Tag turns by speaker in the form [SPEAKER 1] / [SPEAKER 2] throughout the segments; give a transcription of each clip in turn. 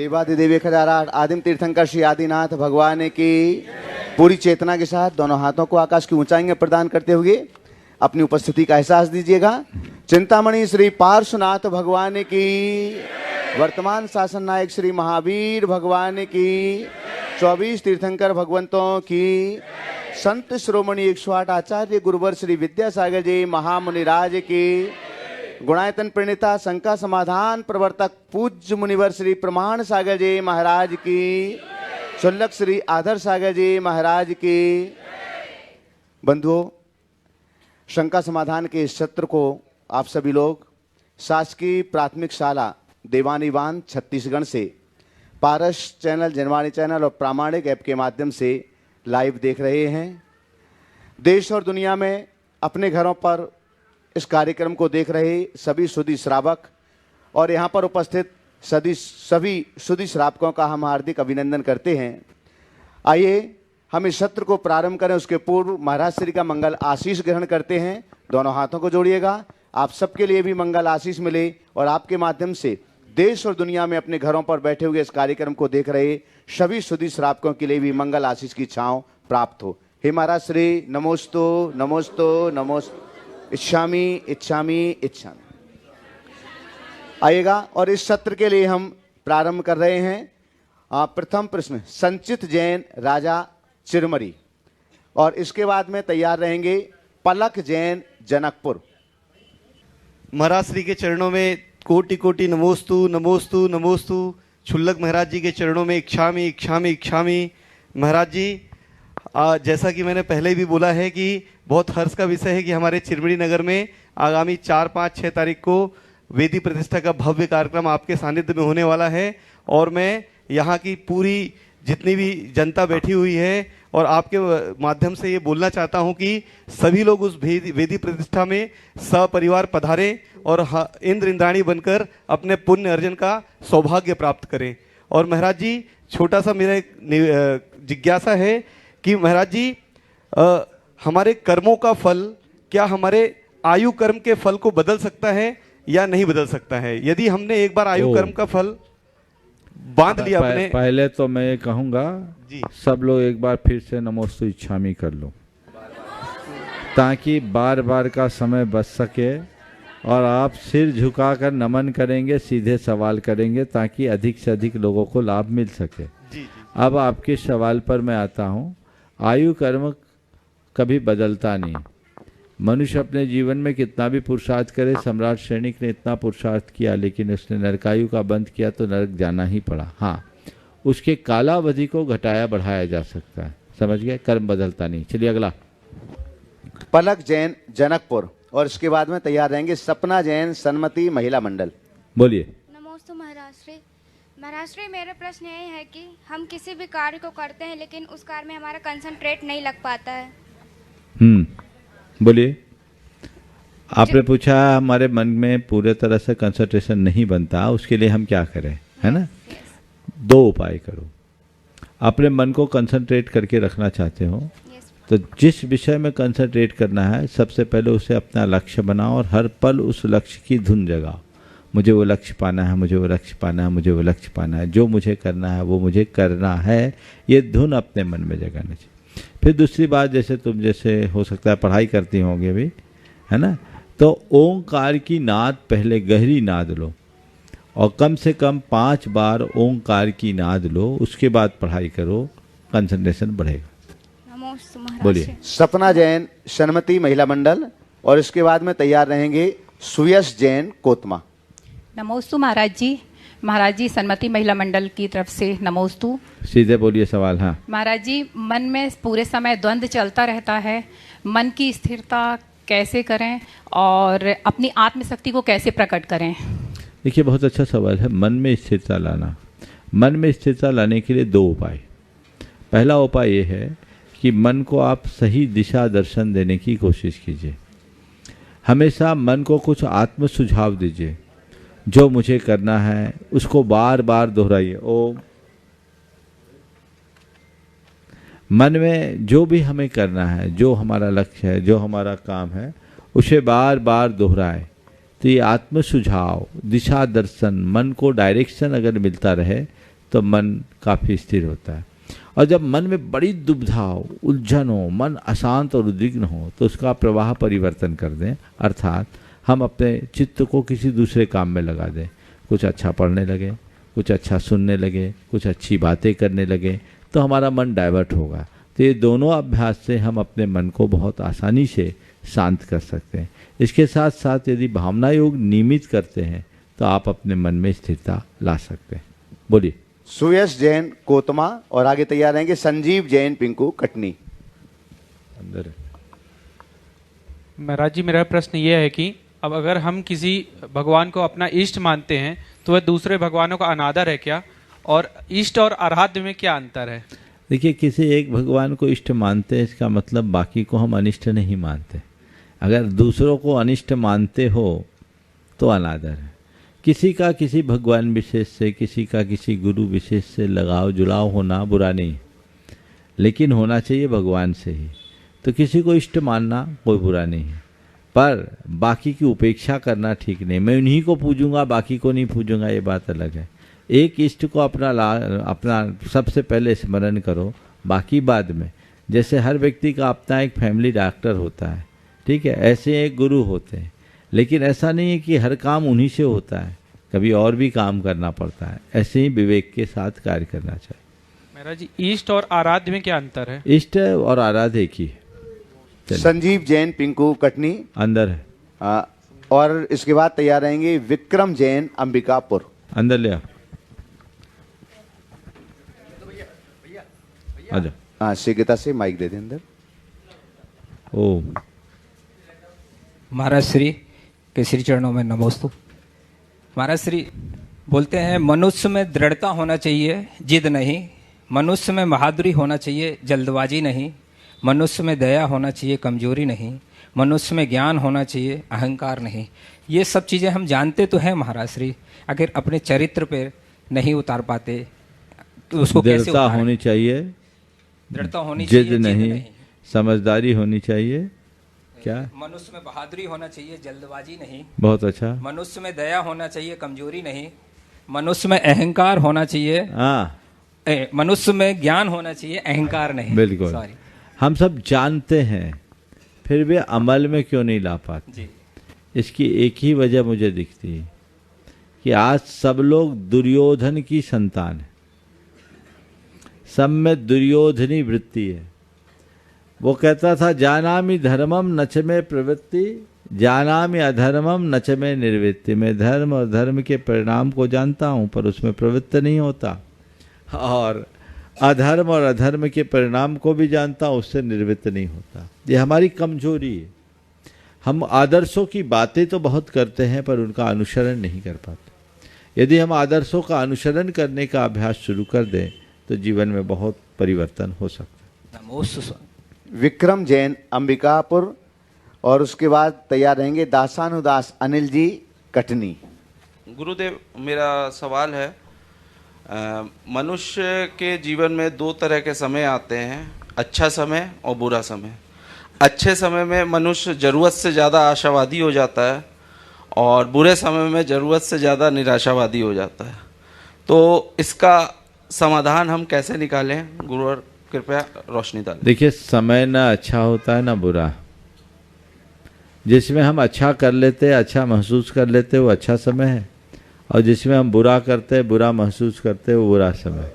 [SPEAKER 1] देवादिदेव खजारा आदिम तीर्थंकर श्री आदिनाथ भगवान की पूरी चेतना के साथ दोनों हाथों को आकाश की ऊंचाई में प्रदान करते हुए अपनी उपस्थिति का एहसास दीजिएगा। चिंतामणि श्री पार्श्वनाथ भगवान की, वर्तमान शासन नायक श्री महावीर भगवान की, 24 तीर्थंकर भगवंतों की, संत श्रोमणी 108 आचार्य गुरुवर श्री विद्यासागर जी महामुनिराज की, गुणायतन प्रणेता शंका समाधान प्रवर्तक पूज्य मुनिवर श्री प्रमाण सागर जी महाराज की, शुल्लक श्री आदर सागर जी महाराज की। बंधुओं, शंका समाधान के इस सत्र को आप सभी लोग शासकीय प्राथमिक शाला देवानीवान छत्तीसगढ़ से पारस चैनल, जनवाणी चैनल और प्रामाणिक ऐप के माध्यम से लाइव देख रहे हैं। देश और दुनिया में अपने घरों पर इस कार्यक्रम को देख रहे सभी सुधी श्रावक और यहाँ पर उपस्थित सभी सुधी श्रावकों का हम हार्दिक अभिनंदन करते हैं। आइए हम इस सत्र को प्रारंभ करें, उसके पूर्व महाराज श्री का मंगल आशीष ग्रहण करते हैं। दोनों हाथों को जोड़िएगा, आप सबके लिए भी मंगल आशीष मिले और आपके माध्यम से देश और दुनिया में अपने घरों पर बैठे हुए इस कार्यक्रम को देख रहे सभी सुधी श्रावकों के लिए भी मंगल आशीष की छांव प्राप्त हो। हे महाराज श्री, नमोस्तु नमोस्तु नमोस्तु, इच्छामी इच्छामी इच्छामी। आइएगा और इस सत्र के लिए हम प्रारंभ कर रहे हैं। प्रथम प्रश्न संचित जैन राजा चिरमरी और इसके बाद में तैयार रहेंगे पलक जैन जनकपुर।
[SPEAKER 2] महाराज श्री के चरणों में कोटि कोटि नमोस्तु नमोस्तु नमोस्तु। शुल्लक महाराज जी के चरणों में इच्छामी इच्छामी इच्छामी। महाराज जी, जैसा कि मैंने पहले भी बोला है कि बहुत हर्ष का विषय है कि हमारे चिरमरी नगर में आगामी 4, 5, 6 तारीख को वेदी प्रतिष्ठा का भव्य कार्यक्रम आपके सानिध्य में होने वाला है और मैं यहाँ की पूरी जितनी भी जनता बैठी हुई है और आपके माध्यम से ये बोलना चाहता हूँ कि सभी लोग उस वेदी प्रतिष्ठा में सपरिवार पधारें और इंद्र इंद्राणी बनकर अपने पुण्य अर्जन का सौभाग्य प्राप्त करें। और महाराज जी, छोटा सा मेरा एक जिज्ञासा है कि महाराज जी, हमारे कर्मों का फल क्या हमारे आयु कर्म के फल को बदल सकता है या नहीं बदल सकता है? यदि हमने एक बार आयु कर्म का फल बांध लिया अपने,
[SPEAKER 3] पहले तो मैं ये कहूंगा जी, सब लोग एक बार फिर से नमोस्तु इच्छामी कर लो ताकि बार बार का समय बच सके और आप सिर झुकाकर नमन करेंगे, सीधे सवाल करेंगे ताकि अधिक से अधिक लोगों को लाभ मिल सके। जी। अब आपके सवाल पर मैं आता हूँ। आयु कर्म कभी बदलता नहीं। मनुष्य अपने जीवन में कितना भी पुरुषार्थ करे, सम्राट सैनिक ने इतना पुरुषार्थ किया लेकिन उसने नरकायु का बंद किया तो नरक जाना ही पड़ा। हाँ, उसके कालावधि को घटाया बढ़ाया जा सकता है, समझ गए? कर्म बदलता नहीं। चलिए अगला।
[SPEAKER 1] पलक जैन जनकपुर और इसके बाद में तैयार रहेंगे सपना जैन सन्मति महिला मंडल।
[SPEAKER 3] बोलिए।
[SPEAKER 4] नमोस्तु महाराज श्री। महाराज श्री, मेरा प्रश्न ये है कि हम किसी भी कार्य को करते हैं लेकिन उस कार्य में हमारा कंसंट्रेट नहीं लग पाता है।
[SPEAKER 3] बोलिए। आपने पूछा हमारे मन में पूरे तरह से कंसंट्रेशन नहीं बनता, उसके लिए हम क्या करें, है ना? 2 उपाय करो। अपने मन को कंसंट्रेट करके रखना चाहते हो तो जिस विषय में कंसंट्रेट करना है सबसे पहले उसे अपना लक्ष्य बनाओ और हर पल उस लक्ष्य की धुन जगाओ। मुझे वो लक्ष्य पाना है, मुझे वो लक्ष्य पाना है, मुझे वो लक्ष्य पाना है, जो मुझे करना है वो मुझे करना है, ये धुन अपने मन में जगाना चाहिए। फिर दूसरी बात, जैसे तुम जैसे हो सकता है पढ़ाई करती होंगी अभी, है ना, तो ओंकार की नाद पहले गहरी नाद लो और कम से कम 5 बार ओंकार की नाद लो, उसके बाद पढ़ाई करो, कंसंट्रेशन बढ़ेगा। बोलिए।
[SPEAKER 1] सपना जैन सन्मति महिला मंडल और इसके बाद में तैयार रहेंगे सुयश जैन कोतमा।
[SPEAKER 5] नमोस्तु महाराज जी। महाराज जी, सन्मति महिला मंडल की तरफ से नमोस्तु।
[SPEAKER 3] सीधे बोलिए सवाल। हाँ
[SPEAKER 5] महाराज जी, मन में पूरे समय द्वंद्व चलता रहता है, मन की स्थिरता कैसे करें और अपनी आत्मशक्ति को कैसे प्रकट करें?
[SPEAKER 3] देखिए, बहुत अच्छा सवाल है। मन में स्थिरता लाना, मन में स्थिरता लाने के लिए 2 उपाय। पहला उपाय ये है कि मन को आप सही दिशा दर्शन देने की कोशिश कीजिए। हमेशा मन को कुछ आत्म सुझाव दीजिए, जो मुझे करना है उसको बार बार दोहराइए। ओम। मन में जो भी हमें करना है, जो हमारा लक्ष्य है, जो हमारा काम है, उसे बार बार दोहराए तो ये आत्म सुझाव, दिशा दर्शन, मन को डायरेक्शन अगर मिलता रहे तो मन काफ़ी स्थिर होता है। और जब मन में बड़ी दुविधा हो, उलझन हो, मन अशांत और उद्विग्न हो, तो उसका प्रवाह परिवर्तन कर दें, अर्थात हम अपने चित्त को किसी दूसरे काम में लगा दें। कुछ अच्छा पढ़ने लगे, कुछ अच्छा सुनने लगे, कुछ अच्छी बातें करने लगे, तो हमारा मन डाइवर्ट होगा। तो ये दोनों अभ्यास से हम अपने मन को बहुत आसानी से शांत कर सकते हैं। इसके साथ साथ यदि भावना योग नियमित करते हैं तो आप अपने मन में स्थिरता ला सकते हैं। बोलिए।
[SPEAKER 1] सुयश जैन कोतमा और आगे तैयार रहेंगे संजीव जैन पिंकू कटनी।
[SPEAKER 3] अंदर
[SPEAKER 6] महाराज जी, मेरा प्रश्न ये है कि अब अगर हम किसी भगवान को अपना इष्ट मानते हैं तो वह दूसरे भगवानों का अनादर है क्या, और इष्ट और आराध्य में क्या अंतर है?
[SPEAKER 3] देखिए, किसी एक भगवान को इष्ट मानते हैं इसका मतलब बाकी को हम अनिष्ट नहीं मानते। अगर दूसरों को अनिष्ट मानते हो तो अनादर है। किसी का किसी भगवान विशेष से, किसी का किसी गुरु विशेष से लगाव जुड़ाव होना बुरा नहीं है, लेकिन होना चाहिए भगवान से ही। तो किसी को इष्ट मानना कोई बुरा नहीं है, पर बाकी की उपेक्षा करना ठीक नहीं। मैं उन्हीं को पूजूंगा, बाकी को नहीं पूजूंगा, ये बात अलग है। एक इष्ट को अपना सबसे पहले स्मरण करो, बाकी बाद में। जैसे हर व्यक्ति का अपना एक फैमिली डॉक्टर होता है, ठीक है, ऐसे एक गुरु होते हैं, लेकिन ऐसा नहीं है कि हर काम उन्हीं से होता है, कभी और भी काम करना पड़ता है। ऐसे ही विवेक के साथ कार्य करना चाहिए।
[SPEAKER 6] महाराज जी, इष्ट और आराध्य में क्या अंतर है?
[SPEAKER 3] इष्ट और आराध्य एक ही है। चलिए।
[SPEAKER 1] संजीव जैन पिंकू कटनी
[SPEAKER 3] अंदर है।
[SPEAKER 1] और इसके बाद तैयार रहेंगे विक्रम जैन अंबिकापुर।
[SPEAKER 3] अंदर ले आओ। आ जाओ।
[SPEAKER 1] हाँ, शीघ्रता से माइक दे दें अंदर।
[SPEAKER 3] ओ
[SPEAKER 7] महाराज श्री के श्री चरणों में नमोस्तु। महाराज श्री बोलते हैं, मनुष्य में दृढ़ता होना चाहिए, जिद नहीं। मनुष्य में बहादुरी होना चाहिए, जल्दबाजी नहीं। मनुष्य में दया होना चाहिए, कमजोरी नहीं। मनुष्य में ज्ञान होना चाहिए, अहंकार नहीं। ये सब चीज़ें हम जानते तो हैं महाराज श्री, अगर अपने चरित्र पे नहीं उतार पाते तो उसको कैसे
[SPEAKER 3] दृढ़ता
[SPEAKER 7] उतारें?
[SPEAKER 3] होनी चाहिए,
[SPEAKER 7] दृढ़ता होनी चाहिए,
[SPEAKER 3] जिद नहीं, समझदारी होनी चाहिए। क्या?
[SPEAKER 7] मनुष्य में बहादुरी होना चाहिए, जल्दबाजी नहीं।
[SPEAKER 3] बहुत अच्छा।
[SPEAKER 7] मनुष्य में दया होना चाहिए, कमजोरी नहीं। मनुष्य में अहंकार होना चाहिए,
[SPEAKER 3] हाँ,
[SPEAKER 7] मनुष्य में ज्ञान होना चाहिए, अहंकार नहीं।
[SPEAKER 3] बिल्कुल।
[SPEAKER 7] सॉरी
[SPEAKER 3] हम सब जानते हैं, फिर भी अमल में क्यों नहीं ला पाते?
[SPEAKER 7] जी।
[SPEAKER 3] इसकी एक ही वजह मुझे दिखती है कि आज सब लोग दुर्योधन की संतान है, सब में दुर्योधनी वृत्ति है। वो कहता था, जानामि धर्मम नच में प्रवृत्ति, जानामि अधर्मम नच में निर्वृत्ति। मैं धर्म और धर्म के परिणाम को जानता हूँ, पर उसमें प्रवृत्त नहीं होता, और अधर्म और अधर्म के परिणाम को भी जानता हूँ, उससे निवृत्त नहीं होता। ये हमारी कमजोरी है। हम आदर्शों की बातें तो बहुत करते हैं, पर उनका अनुसरण नहीं कर पाते। यदि हम आदर्शों का अनुसरण करने का अभ्यास शुरू कर दें तो जीवन में बहुत परिवर्तन हो सकता है।
[SPEAKER 7] नमोस्तु।
[SPEAKER 1] विक्रम जैन अंबिकापुर और उसके बाद तैयार रहेंगे दासानुदास अनिल जी कटनी।
[SPEAKER 8] गुरुदेव, मेरा सवाल है, मनुष्य के जीवन में दो तरह के समय आते हैं, अच्छा समय और बुरा समय। अच्छे समय में मनुष्य ज़रूरत से ज़्यादा आशावादी हो जाता है और बुरे समय में ज़रूरत से ज़्यादा निराशावादी हो जाता है। तो इसका समाधान हम कैसे निकालें? गुरुवर कृपया रोशनी डालें।
[SPEAKER 3] देखिए, समय ना अच्छा होता है ना बुरा। जिसमें हम अच्छा कर लेते हैं, अच्छा महसूस कर लेते हैं, वो अच्छा समय है, और जिसमें हम बुरा करते हैं, बुरा महसूस करते हैं, वो बुरा समय है।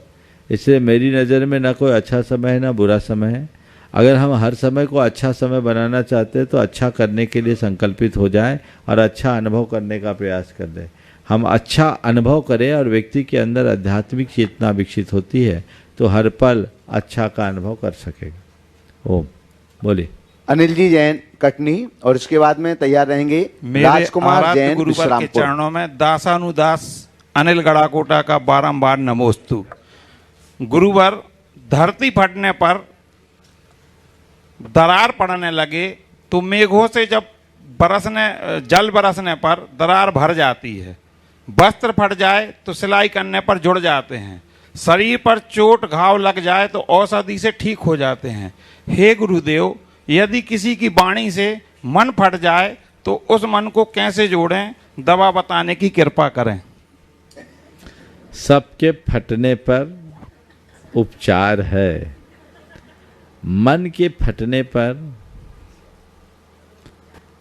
[SPEAKER 3] इसलिए मेरी नज़र में ना कोई अच्छा समय है ना बुरा समय है। अगर हम हर समय को अच्छा समय बनाना चाहते हैं तो अच्छा करने के लिए संकल्पित हो जाएं और अच्छा अनुभव करने का प्रयास कर दें। हम अच्छा अनुभव करें और व्यक्ति के अंदर आध्यात्मिक चेतना विकसित होती है तो हर पल अच्छा का अनुभव कर सकेगा। ओम बोलिए।
[SPEAKER 1] अनिल जी जैन कटनी और इसके बाद में तैयार रहेंगे
[SPEAKER 9] मेरे
[SPEAKER 1] राजकुमार
[SPEAKER 9] आराध्य
[SPEAKER 1] जैन
[SPEAKER 9] गुरुवर के
[SPEAKER 1] विश्रामपुर।
[SPEAKER 9] चरणों में दासानुदास अनिल गड़ाकोटा का बारंबार नमोस्तु। गुरुवर, धरती फटने पर दरार पड़ने लगे तो मेघों से जब जल बरसने पर दरार भर जाती है। वस्त्र फट जाए तो सिलाई करने पर जुड़ जाते हैं। शरीर पर चोट घाव लग जाए तो औषधि से ठीक हो जाते हैं। हे गुरुदेव, यदि किसी की वाणी से मन फट जाए तो उस मन को कैसे जोड़ें? दवा बताने की कृपा करें।
[SPEAKER 3] सबके फटने पर उपचार है, मन के फटने पर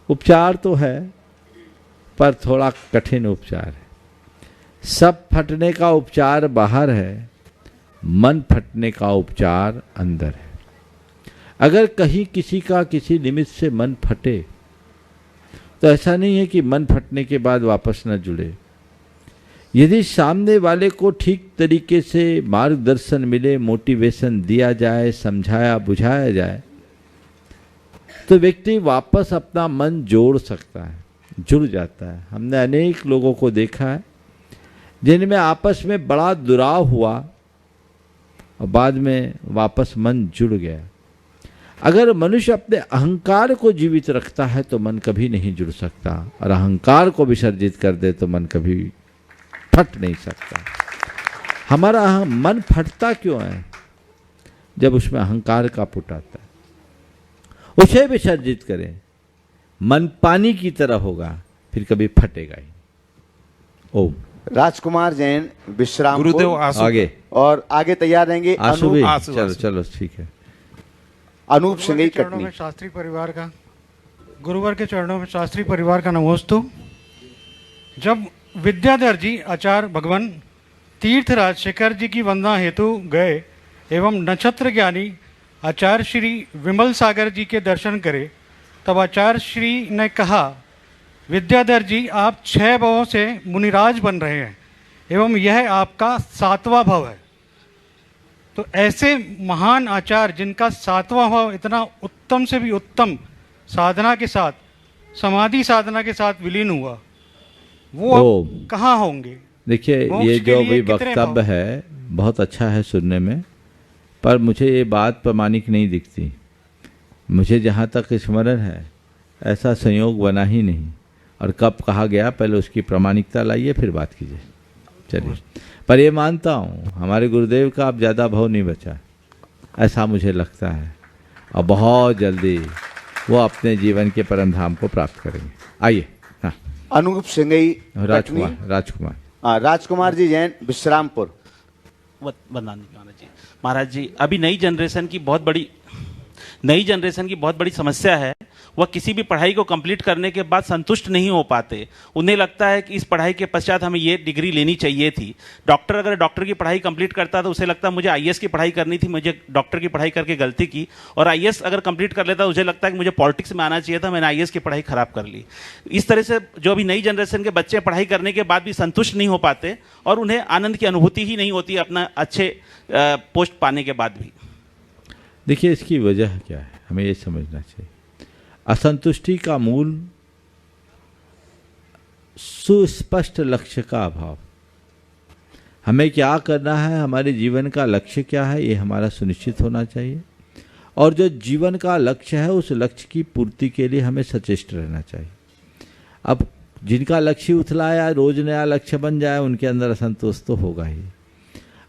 [SPEAKER 3] उपचार तो है पर थोड़ा कठिन उपचार है। सब फटने का उपचार बाहर है, मन फटने का उपचार अंदर है। अगर कहीं किसी का किसी निमित्त से मन फटे तो ऐसा नहीं है कि मन फटने के बाद वापस न जुड़े। यदि सामने वाले को ठीक तरीके से मार्गदर्शन मिले, मोटिवेशन दिया जाए, समझाया बुझाया जाए, तो व्यक्ति वापस अपना मन जोड़ सकता है, जुड़ जाता है। हमने अनेक लोगों को देखा है जिनमें आपस में बड़ा दुराव हुआ और बाद में वापस मन जुड़ गया। अगर मनुष्य अपने अहंकार को जीवित रखता है तो मन कभी नहीं जुड़ सकता, और अहंकार को विसर्जित कर दे तो मन कभी फट नहीं सकता। हमारा मन फटता क्यों है? जब उसमें अहंकार का पुट आता है। उसे विसर्जित करें, मन पानी की तरह होगा, फिर कभी फटेगा ही। ओम।
[SPEAKER 1] राजकुमार जैन विश्राम
[SPEAKER 9] गुरुदेव आशु
[SPEAKER 3] आगे
[SPEAKER 1] और आगे तैयार रहेंगे
[SPEAKER 3] आशु भी।
[SPEAKER 9] आशु,
[SPEAKER 3] चलो
[SPEAKER 9] आशु।
[SPEAKER 3] चलो ठीक है।
[SPEAKER 1] अनूप सिंह
[SPEAKER 10] चरणों
[SPEAKER 1] कटनी।
[SPEAKER 10] में शास्त्री परिवार का, गुरुवर के चरणों में शास्त्री परिवार का नमोस्तु। जब विद्याधर जी आचार्य भगवान तीर्थराज शेखर जी की वंदना हेतु गए एवं नक्षत्र ज्ञानी आचार्य श्री विमल सागर जी के दर्शन करे, तब आचार्य श्री ने कहा, विद्याधर जी आप 6 भवों से मुनिराज बन रहे हैं एवं यह आपका 7वां भव है। तो ऐसे महान आचार्य जिनका 7वां भव इतना उत्तम से भी उत्तम साधना के साथ, समाधि साधना के साथ विलीन हुआ, वो अब कहाँ होंगे?
[SPEAKER 3] देखिए,
[SPEAKER 10] मोक्ष
[SPEAKER 3] ये
[SPEAKER 10] के
[SPEAKER 3] जो
[SPEAKER 10] लिए
[SPEAKER 3] भी
[SPEAKER 10] कितने
[SPEAKER 3] वक्तव्य
[SPEAKER 10] भाव?
[SPEAKER 3] है बहुत अच्छा है सुनने में, पर मुझे ये बात प्रामाणिक नहीं दिखती। मुझे जहाँ तक स्मरण है ऐसा संयोग बना ही नहीं, और कब कहा गया पहले उसकी प्रामाणिकता लाइए फिर बात कीजिए। चलिए, पर ये मानता हूँ हमारे गुरुदेव का अब ज़्यादा भाव नहीं बचा, ऐसा मुझे लगता है, और बहुत जल्दी वो अपने जीवन के परम धाम को प्राप्त करेंगे। आइए। हाँ,
[SPEAKER 1] अनूप सिंह
[SPEAKER 3] राजकुमार। राजकुमार
[SPEAKER 1] राजकुमार जी जैन विश्रामपुर।
[SPEAKER 11] महाराज जी, महाराज जी अभी नई जनरेशन की बहुत बड़ी समस्या है। वह किसी भी पढ़ाई को कंप्लीट करने के बाद संतुष्ट नहीं हो पाते। उन्हें लगता है कि इस पढ़ाई के पश्चात हमें ये डिग्री लेनी चाहिए थी। डॉक्टर अगर डॉक्टर की पढ़ाई कंप्लीट करता तो उसे लगता है मुझे आईएएस की पढ़ाई करनी थी, मुझे डॉक्टर की पढ़ाई करके गलती की। और आईएएस अगर कंप्लीट कर लेता उसे लगता है कि मुझे पॉलिटिक्स में आना चाहिए था, मैंने आईएएस की पढ़ाई खराब कर ली। इस तरह से जो अभी नई जनरेशन के बच्चे पढ़ाई करने के बाद भी संतुष्ट नहीं हो पाते और उन्हें आनंद की अनुभूति ही नहीं होती अपना अच्छे पोस्ट पाने के बाद भी।
[SPEAKER 3] देखिए, इसकी वजह क्या है हमें ये समझना चाहिए। असंतुष्टि का मूल सुस्पष्ट लक्ष्य का अभाव। हमें क्या करना है, हमारे जीवन का लक्ष्य क्या है, ये हमारा सुनिश्चित होना चाहिए। और जो जीवन का लक्ष्य है उस लक्ष्य की पूर्ति के लिए हमें सचेष्ट रहना चाहिए। अब जिनका लक्ष्य उथलाया, रोज नया लक्ष्य बन जाए, उनके अंदर असंतोष तो होगा ही।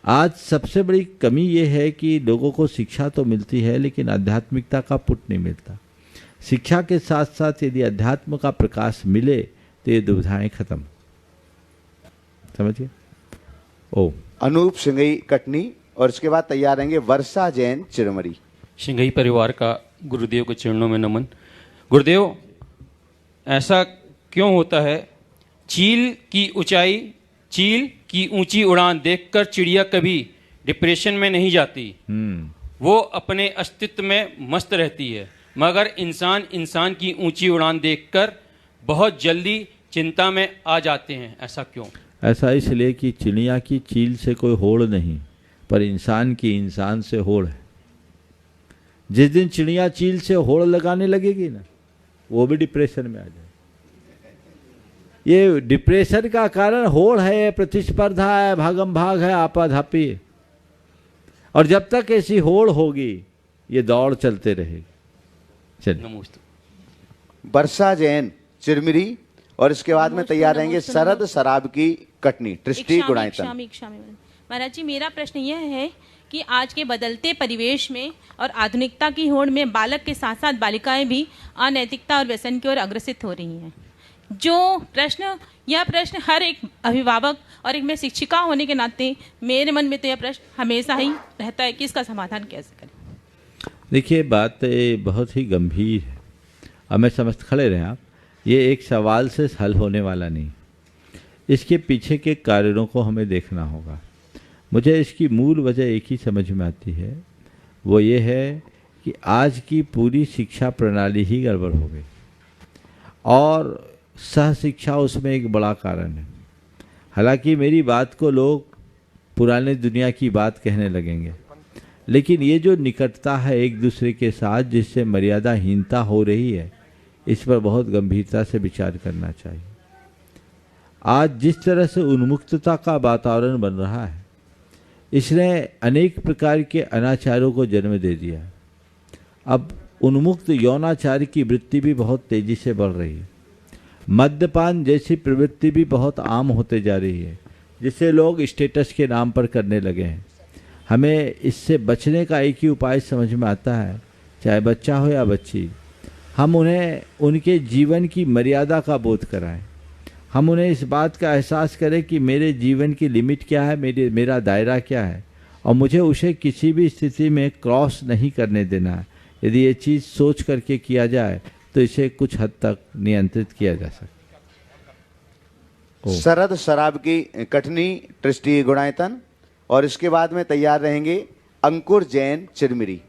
[SPEAKER 3] आज सबसे बड़ी कमी ये है कि लोगों को शिक्षा तो मिलती है लेकिन आध्यात्मिकता का पुट नहीं मिलता। शिक्षा के साथ साथ यदि अध्यात्म का प्रकाश मिले तो ये दुविधाएं खत्म। समझिए। ओ
[SPEAKER 1] अनूप सिंह कटनी और इसके बाद तैयार रहेंगे वर्षा जैन चिरमरी।
[SPEAKER 12] सिंघई परिवार का गुरुदेव के चरणों में नमन। गुरुदेव, ऐसा क्यों होता है चील की ऊंची उड़ान देखकर चिड़िया कभी डिप्रेशन में नहीं जाती, वो अपने अस्तित्व में मस्त रहती है, मगर इंसान की ऊंची उड़ान देखकर बहुत जल्दी चिंता में आ जाते हैं। ऐसा क्यों?
[SPEAKER 3] ऐसा इसलिए कि चिड़िया की चील से कोई होड़ नहीं, पर इंसान की इंसान से होड़ है। जिस दिन चिड़िया चील से होड़ लगाने लगेगी ना, वो भी डिप्रेशन में आ जाए। ये डिप्रेशन का कारण होड़ है, प्रतिस्पर्धा है, भागम भाग है, आपाधापी है। और जब तक ऐसी होड़ होगी ये दौड़ चलते रहेगी। चलिए।
[SPEAKER 1] वर्षा जैन चिरमिरी और इसके बाद में तैयार रहेंगे शरद शराब की कटनी ट्रिस्टी गुणायतन।
[SPEAKER 13] महाराज जी, मेरा प्रश्न यह है कि आज के बदलते परिवेश में और आधुनिकता की होड़ में बालक के साथ साथ बालिकाएं भी अनैतिकता और व्यसन की ओर अग्रसित हो रही हैं। जो प्रश्न हर एक अभिभावक और एक मैं शिक्षिका होने के नाते मेरे मन में तो यह प्रश्न हमेशा ही रहता है कि इसका समाधान कैसे करें।
[SPEAKER 3] देखिए, बात ये बहुत ही गंभीर है। अब मैं समझ खड़े रहें आप, ये एक सवाल से हल होने वाला नहीं। इसके पीछे के कारणों को हमें देखना होगा। मुझे इसकी मूल वजह एक ही समझ में आती है, वो ये है कि आज की पूरी शिक्षा प्रणाली ही गड़बड़ हो गई और सह शिक्षा उसमें एक बड़ा कारण है। हालांकि मेरी बात को लोग पुराने दुनिया की बात कहने लगेंगे, लेकिन ये जो निकटता है एक दूसरे के साथ, जिससे मर्यादाहीनता हो रही है, इस पर बहुत गंभीरता से विचार करना चाहिए। आज जिस तरह से उन्मुक्तता का वातावरण बन रहा है, इसने अनेक प्रकार के अनाचारों को जन्म दे दिया। अब उन्मुक्त यौनाचार की वृत्ति भी बहुत तेजी से बढ़ रही है। मद्यपान जैसी प्रवृत्ति भी बहुत आम होते जा रही है, जिसे लोग स्टेटस के नाम पर करने लगे हैं। हमें इससे बचने का एक ही उपाय समझ में आता है, चाहे बच्चा हो या बच्ची, हम उन्हें उनके जीवन की मर्यादा का बोध कराएं। हम उन्हें इस बात का एहसास करें कि मेरे जीवन की लिमिट क्या है, मेरा दायरा क्या है, और मुझे उसे किसी भी स्थिति में क्रॉस नहीं करने देना है। यदि ये चीज़ सोच करके किया जाए तो इसे कुछ हद तक नियंत्रित किया जा सकता है।
[SPEAKER 1] शरद शराब की कटनी ट्रस्टी गुणायतन, और इसके बाद में तैयार रहेंगे अंकुर जैन चिरमिरी।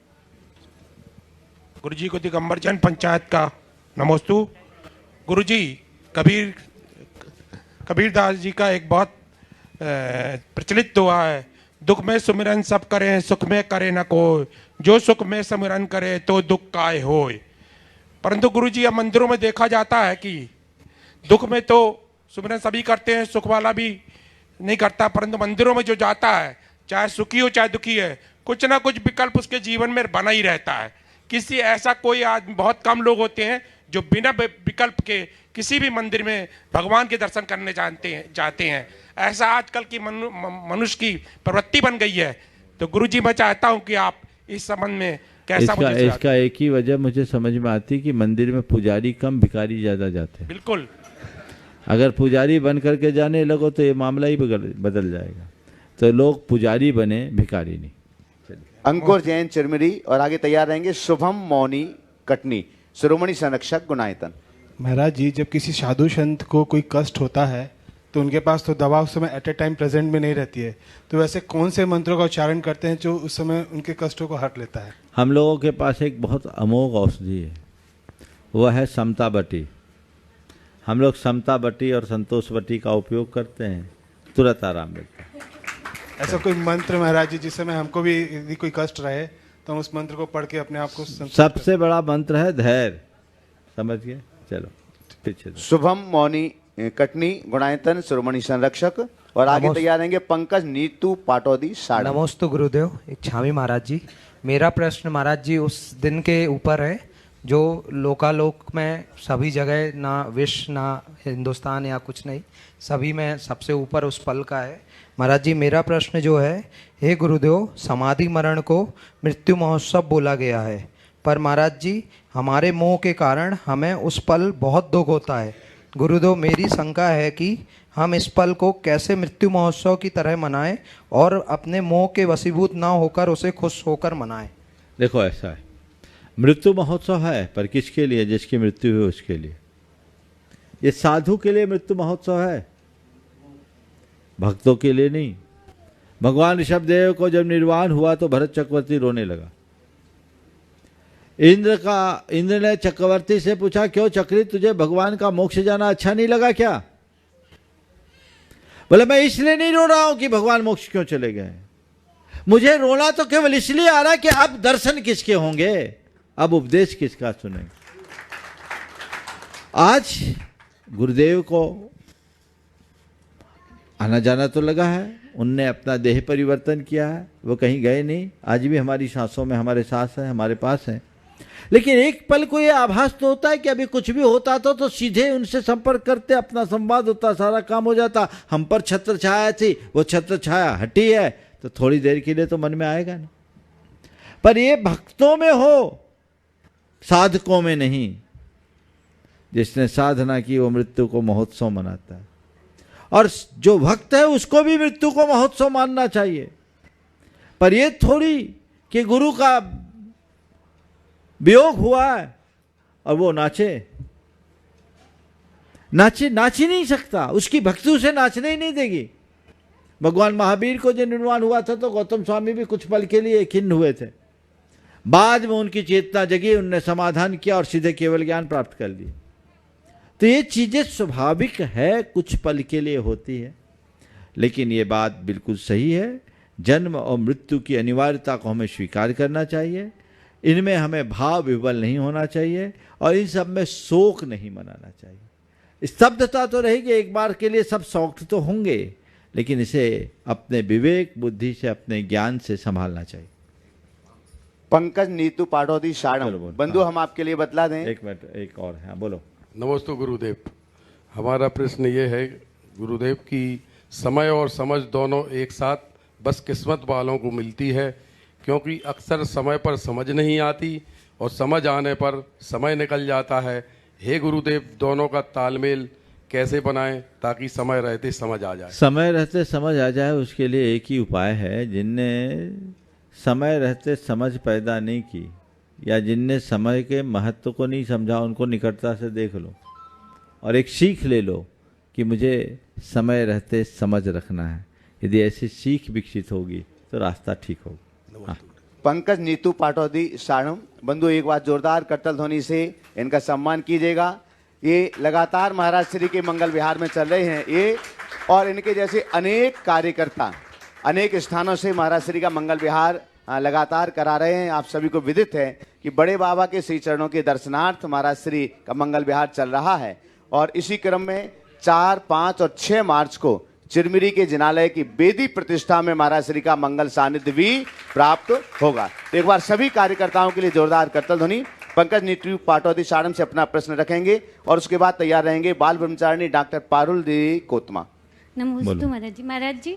[SPEAKER 14] गुरुजी को दिगंबर जैन पंचायत का नमोस्तु। गुरुजी, कबीरदास जी का एक बहुत प्रचलित दुआ है, दुख में सुमिरन सब करें, सुख में करे न कोई, जो सुख में सुमिरन करे तो दुख काय होय। परंतु गुरुजी, अब मंदिरों में देखा जाता है कि दुख में तो सुमिरन सभी करते हैं, सुख वाला भी नहीं करता, परंतु मंदिरों में जो जाता है, चाहे सुखी हो चाहे दुखी है, कुछ ना कुछ विकल्प उसके जीवन में बना ही रहता है। किसी ऐसा कोई आदमी, बहुत कम लोग होते हैं जो बिना विकल्प के किसी भी मंदिर में भगवान के दर्शन करने जाते हैं। ऐसा आजकल की मनुष्य की प्रवृत्ति बन गई है। तो गुरुजी, मैं चाहता हूं कि आप इस संबंध में कैसा
[SPEAKER 3] इसका एक ही वजह मुझे समझ में आती कि मंदिर में पुजारी कम, भिखारी ज्यादा जाते हैं।
[SPEAKER 14] बिल्कुल।
[SPEAKER 3] अगर पुजारी बन करके जाने लगो तो ये मामला ही बदल जाएगा। तो लोग पुजारी बने, भिखारी नहीं।
[SPEAKER 1] अंकुर जैन चिरमिरी, और आगे तैयार रहेंगे शुभम मौनी कटनी, शिरोमणि संरक्षक गुणायतन।
[SPEAKER 15] महाराज जी, जब किसी साधु संत को कोई कष्ट होता है तो उनके पास तो दवा उस समय एट ए टाइम प्रेजेंट में नहीं रहती है, तो वैसे कौन से मंत्रों का उच्चारण करते हैं जो उस समय उनके कष्टों को हट लेता है?
[SPEAKER 3] हम लोगों के पास एक बहुत अमोघ औषधि है, वह है समता बटी। हम लोग समता बटी और संतोष बटी का उपयोग करते हैं, तुरंत आराम मिलता है।
[SPEAKER 15] ऐसा कोई मंत्र महाराज जी, जिस समय हमको भी यदि कोई कष्ट रहे तो हम उस मंत्र को पढ़ के अपने आप को
[SPEAKER 3] सबसे बड़ा मंत्र है धैर्य, समझ गए? चलो पीछे।
[SPEAKER 1] शुभम मौनी कटनी गुणायतन, शिरोमणि संरक्षक, और आगे तैयार रहेंगे पंकज नीतू पाटौदी साड़ा।
[SPEAKER 16] नमोस्तु गुरुदेव, एक छावी महाराज जी। मेरा प्रश्न महाराज जी उस दिन के ऊपर है जो लोकालोक में सभी जगह, ना विश्व ना हिंदुस्तान या कुछ नहीं, सभी में सबसे ऊपर उस पल का है। महाराज जी, मेरा प्रश्न जो है, हे गुरुदेव, समाधि मरण को मृत्यु महोत्सव बोला गया है, पर महाराज जी हमारे मोह के कारण हमें उस पल बहुत दुख होता है। गुरुदेव, मेरी शंका है कि हम इस पल को कैसे मृत्यु महोत्सव की तरह मनाएं और अपने मोह के वशीभूत ना होकर उसे खुश होकर मनाएं।
[SPEAKER 3] देखो, ऐसा है, मृत्यु महोत्सव है, पर किसके लिए? जिसकी मृत्यु हुई उसके लिए। ये साधु के लिए मृत्यु महोत्सव है, भक्तों के लिए नहीं। भगवान ऋषभदेव को जब निर्वाण हुआ तो भरत चक्रवर्ती रोने लगा। इंद्र ने चक्रवर्ती से पूछा, क्यों चक्री, तुझे भगवान का मोक्ष जाना अच्छा नहीं लगा क्या? बोले, मैं इसलिए नहीं रो रहा हूं कि भगवान मोक्ष क्यों चले गए, मुझे रोना तो केवल इसलिए आ रहा है कि अब दर्शन किसके होंगे, अब उपदेश किसका सुनेंगे। आज गुरुदेव को आना जाना तो लगा है, उनने अपना देह परिवर्तन किया है, वो कहीं गए नहीं, आज भी हमारी सांसों में हमारे साथ हैं, हमारे पास हैं। लेकिन एक पल को ये आभास तो होता है कि अभी कुछ भी होता तो सीधे उनसे संपर्क करते, अपना संवाद होता, सारा काम हो जाता। हम पर छत्र छाया थी, वो छत्र छाया हटी है तो थोड़ी देर के लिए तो मन में आएगा ना। पर ये भक्तों में हो, साधकों में नहीं। जिसने साधना की वो मृत्यु को महोत्सव मनाता है, और जो भक्त है उसको भी मृत्यु को महोत्सव मानना चाहिए। पर ये थोड़ी कि गुरु का वियोग हुआ है और वो नाचे नाच ही नहीं सकता, उसकी भक्ति उसे नाचने ही नहीं देगी। भगवान महावीर को जब निर्वाण हुआ था तो गौतम स्वामी भी कुछ पल के लिए खिन्न हुए थे, बाद में उनकी चेतना जगी, उनने समाधान किया और सीधे केवल ज्ञान प्राप्त कर लिया। तो ये चीजें स्वाभाविक है, कुछ पल के लिए होती है, लेकिन ये बात बिल्कुल सही है, जन्म और मृत्यु की अनिवार्यता को हमें स्वीकार करना चाहिए, इनमें हमें भाव विवल नहीं होना चाहिए और इन सब में शोक नहीं मनाना चाहिए। स्तब्धता तो रहेगी, एक बार के लिए सब शौक तो होंगे, लेकिन इसे अपने विवेक बुद्धि से, अपने ज्ञान से संभालना चाहिए।
[SPEAKER 1] पंकज नीतू पाटौदी शाणम, बंधु हम आपके लिए बतला दें।
[SPEAKER 3] एक मिनट, एक और है, बोलो।
[SPEAKER 17] नमस्ते गुरुदेव, हमारा प्रश्न ये है गुरुदेव कि समय और समझ दोनों एक साथ बस किस्मत वालों को मिलती है, क्योंकि अक्सर समय पर समझ नहीं आती और समझ आने पर समय निकल जाता है। हे गुरुदेव, दोनों का तालमेल कैसे बनाएं ताकि समय रहते समझ आ जाए?
[SPEAKER 3] समय रहते समझ आ जाए, उसके लिए एक ही उपाय है। जिनने समय रहते समझ पैदा नहीं की या जिनने समय के महत्व को नहीं समझा, उनको निकटता से देख लो और एक सीख ले लो कि मुझे समय रहते समझ रखना है। यदि ऐसी सीख विकसित होगी तो रास्ता ठीक होगा।
[SPEAKER 1] पंकज नीतू पाटौदी शाणम, बंधु एक बार जोरदार करतल ध्वनि से इनका सम्मान कीजिएगा। ये लगातार महाराज श्री के मंगल विहार में चल रहे हैं ये, और इनके जैसे अनेक कार्यकर्ता अनेक स्थानों से महाराज श्री का मंगल विहार लगातार करा रहे हैं। आप सभी को विदित है कि बड़े बाबा के श्री चरणों के दर्शनार्थ महाराज श्री का मंगल विहार चल रहा है, और इसी क्रम में 4, 5 और 6 मार्च को चिरमिरी के जिनालय की बेदी प्रतिष्ठा में महाराज श्री का मंगल सानिध्य भी प्राप्त होगा। तो एक बार सभी कार्यकर्ताओं के लिए जोरदार करतल ध्वनि। पंकज नीतू पाटौदी शाणम से अपना प्रश्न रखेंगे और उसके बाद तैयार रहेंगे बाल ब्रह्मचारिणी डॉक्टर पारुल देवी कोतमा।
[SPEAKER 18] नमस्ते महाराज जी। महाराज जी,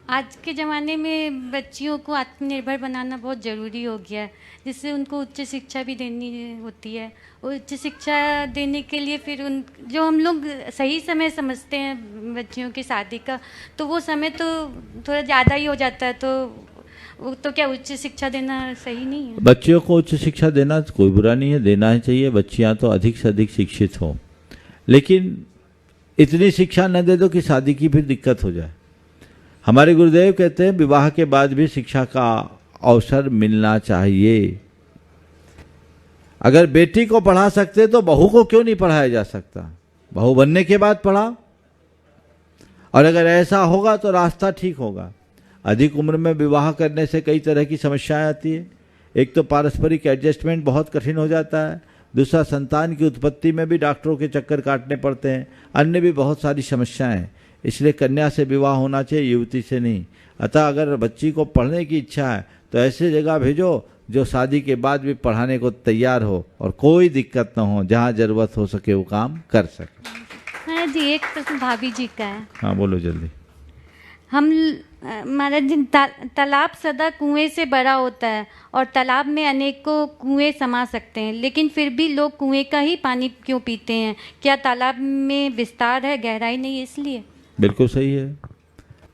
[SPEAKER 18] आज के ज़माने में बच्चियों को आत्मनिर्भर बनाना बहुत ज़रूरी हो गया है, जिससे उनको उच्च शिक्षा भी देनी होती है। उच्च शिक्षा देने के लिए फिर उन जो हम लोग सही समय समझते हैं बच्चियों की शादी का, तो वो समय तो थोड़ा ज़्यादा ही हो जाता है। तो क्या उच्च शिक्षा देना सही नहीं है?
[SPEAKER 3] बच्चियों को उच्च शिक्षा देना कोई बुरा नहीं है, देना ही चाहिए। बच्चियां तो अधिक से अधिक शिक्षित हों, लेकिन इतनी शिक्षा न दे दो कि शादी की फिर दिक्कत हो जाए। हमारे गुरुदेव कहते हैं विवाह के बाद भी शिक्षा का अवसर मिलना चाहिए। अगर बेटी को पढ़ा सकते तो बहू को क्यों नहीं पढ़ाया जा सकता? बहू बनने के बाद पढ़ाओ, और अगर ऐसा होगा तो रास्ता ठीक होगा। अधिक उम्र में विवाह करने से कई तरह की समस्याएं आती है। एक तो पारस्परिक एडजस्टमेंट बहुत कठिन हो जाता है, दूसरा संतान की उत्पत्ति में भी डॉक्टरों के चक्कर काटने पड़ते हैं, अन्य भी बहुत सारी समस्याएं हैं। इसलिए कन्या से विवाह होना चाहिए, युवती से नहीं। अतः अगर बच्ची को पढ़ने की इच्छा है तो ऐसे जगह भेजो जो शादी के बाद भी पढ़ाने को तैयार हो और कोई दिक्कत न हो, जहाँ जरूरत हो सके वो काम कर सके।
[SPEAKER 18] हाँ जी, एक प्रश्न भाभी जी का है।
[SPEAKER 3] हाँ बोलो जल्दी।
[SPEAKER 18] हम महाराज जी, तालाब सदा कुएं से बड़ा होता है और तालाब में अनेकों कुएं समा सकते हैं, लेकिन फिर भी लोग कुएं का ही पानी क्यों पीते हैं? क्या तालाब में विस्तार है, गहराई नहीं है इसलिए?
[SPEAKER 3] बिल्कुल सही है,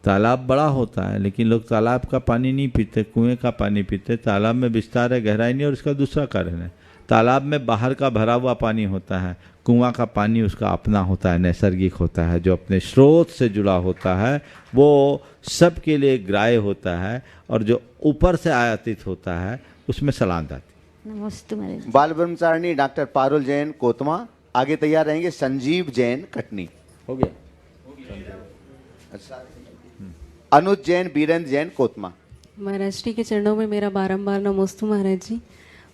[SPEAKER 3] तालाब बड़ा होता है लेकिन लोग तालाब का पानी नहीं पीते, कुएं का पानी पीते। तालाब में विस्तार है, गहराई नहीं, और इसका दूसरा कारण है तालाब में बाहर का भरा हुआ पानी होता है, कुआं का पानी उसका अपना होता है, नैसर्गिक होता है, जो अपने स्रोत से जुड़ा होता है, वो सबके लिए ग्राह्य होता है, और जो ऊपर से आयातित होता है उसमें सलांत आती।
[SPEAKER 18] नमस्ते महाराज।
[SPEAKER 1] बाल ब्रह्मचारिणी डॉक्टर पारुल जैन कोतमा, आगे तैयार रहेंगे संजीव जैन कटनी।
[SPEAKER 3] हो गया।
[SPEAKER 1] अच्छा, अनुज जैन, बीरेंद्र जैन कोतमा।
[SPEAKER 19] महाराज श्री के चरणों में मेरा बारंबार नमोस्तु महाराज जी।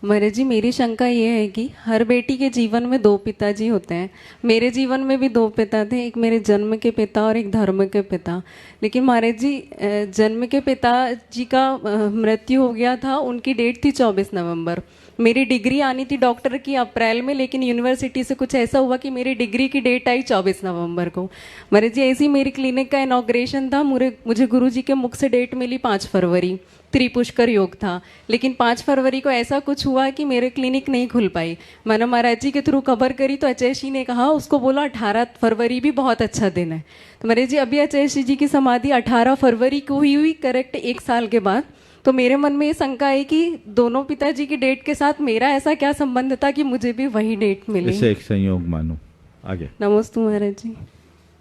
[SPEAKER 19] महाराज जी, मेरी शंका ये है कि हर बेटी के जीवन में 2 पिताजी होते हैं। मेरे जीवन में भी 2 पिता थे, एक मेरे जन्म के पिता और एक धर्म के पिता। लेकिन महाराज जी, जन्म के पिताजी का मृत्यु हो गया था, उनकी डेट थी 24 नवंबर, मेरी डिग्री आनी थी डॉक्टर की अप्रैल में, लेकिन यूनिवर्सिटी से कुछ ऐसा हुआ कि मेरी डिग्री की डेट आई 24 नवंबर को। महाराज जी ऐसे ही मेरी क्लिनिक का इनॉग्रेशन था, मुझे गुरुजी के मुख से डेट मिली 5 फरवरी, त्रिपुष्कर योग था, लेकिन 5 फरवरी को ऐसा कुछ हुआ कि मेरे क्लिनिक नहीं खुल पाई। मैंने महाराज जी के थ्रू खबर करी तो अचेशी ने कहा, उसको बोला 18 फरवरी भी बहुत अच्छा दिन है। तो महाराज जी अभी अचेशी जी की समाधि 18 फरवरी को हुई करेक्ट 1 साल के बाद। तो मेरे मन में ये शंका है कि दोनों पिताजी की डेट के साथ मेरा ऐसा क्या संबंध था कि मुझे भी वही डेट मिली।
[SPEAKER 3] इसे एक संयोग मानो। आगे
[SPEAKER 19] नमस्ते महाराज जी।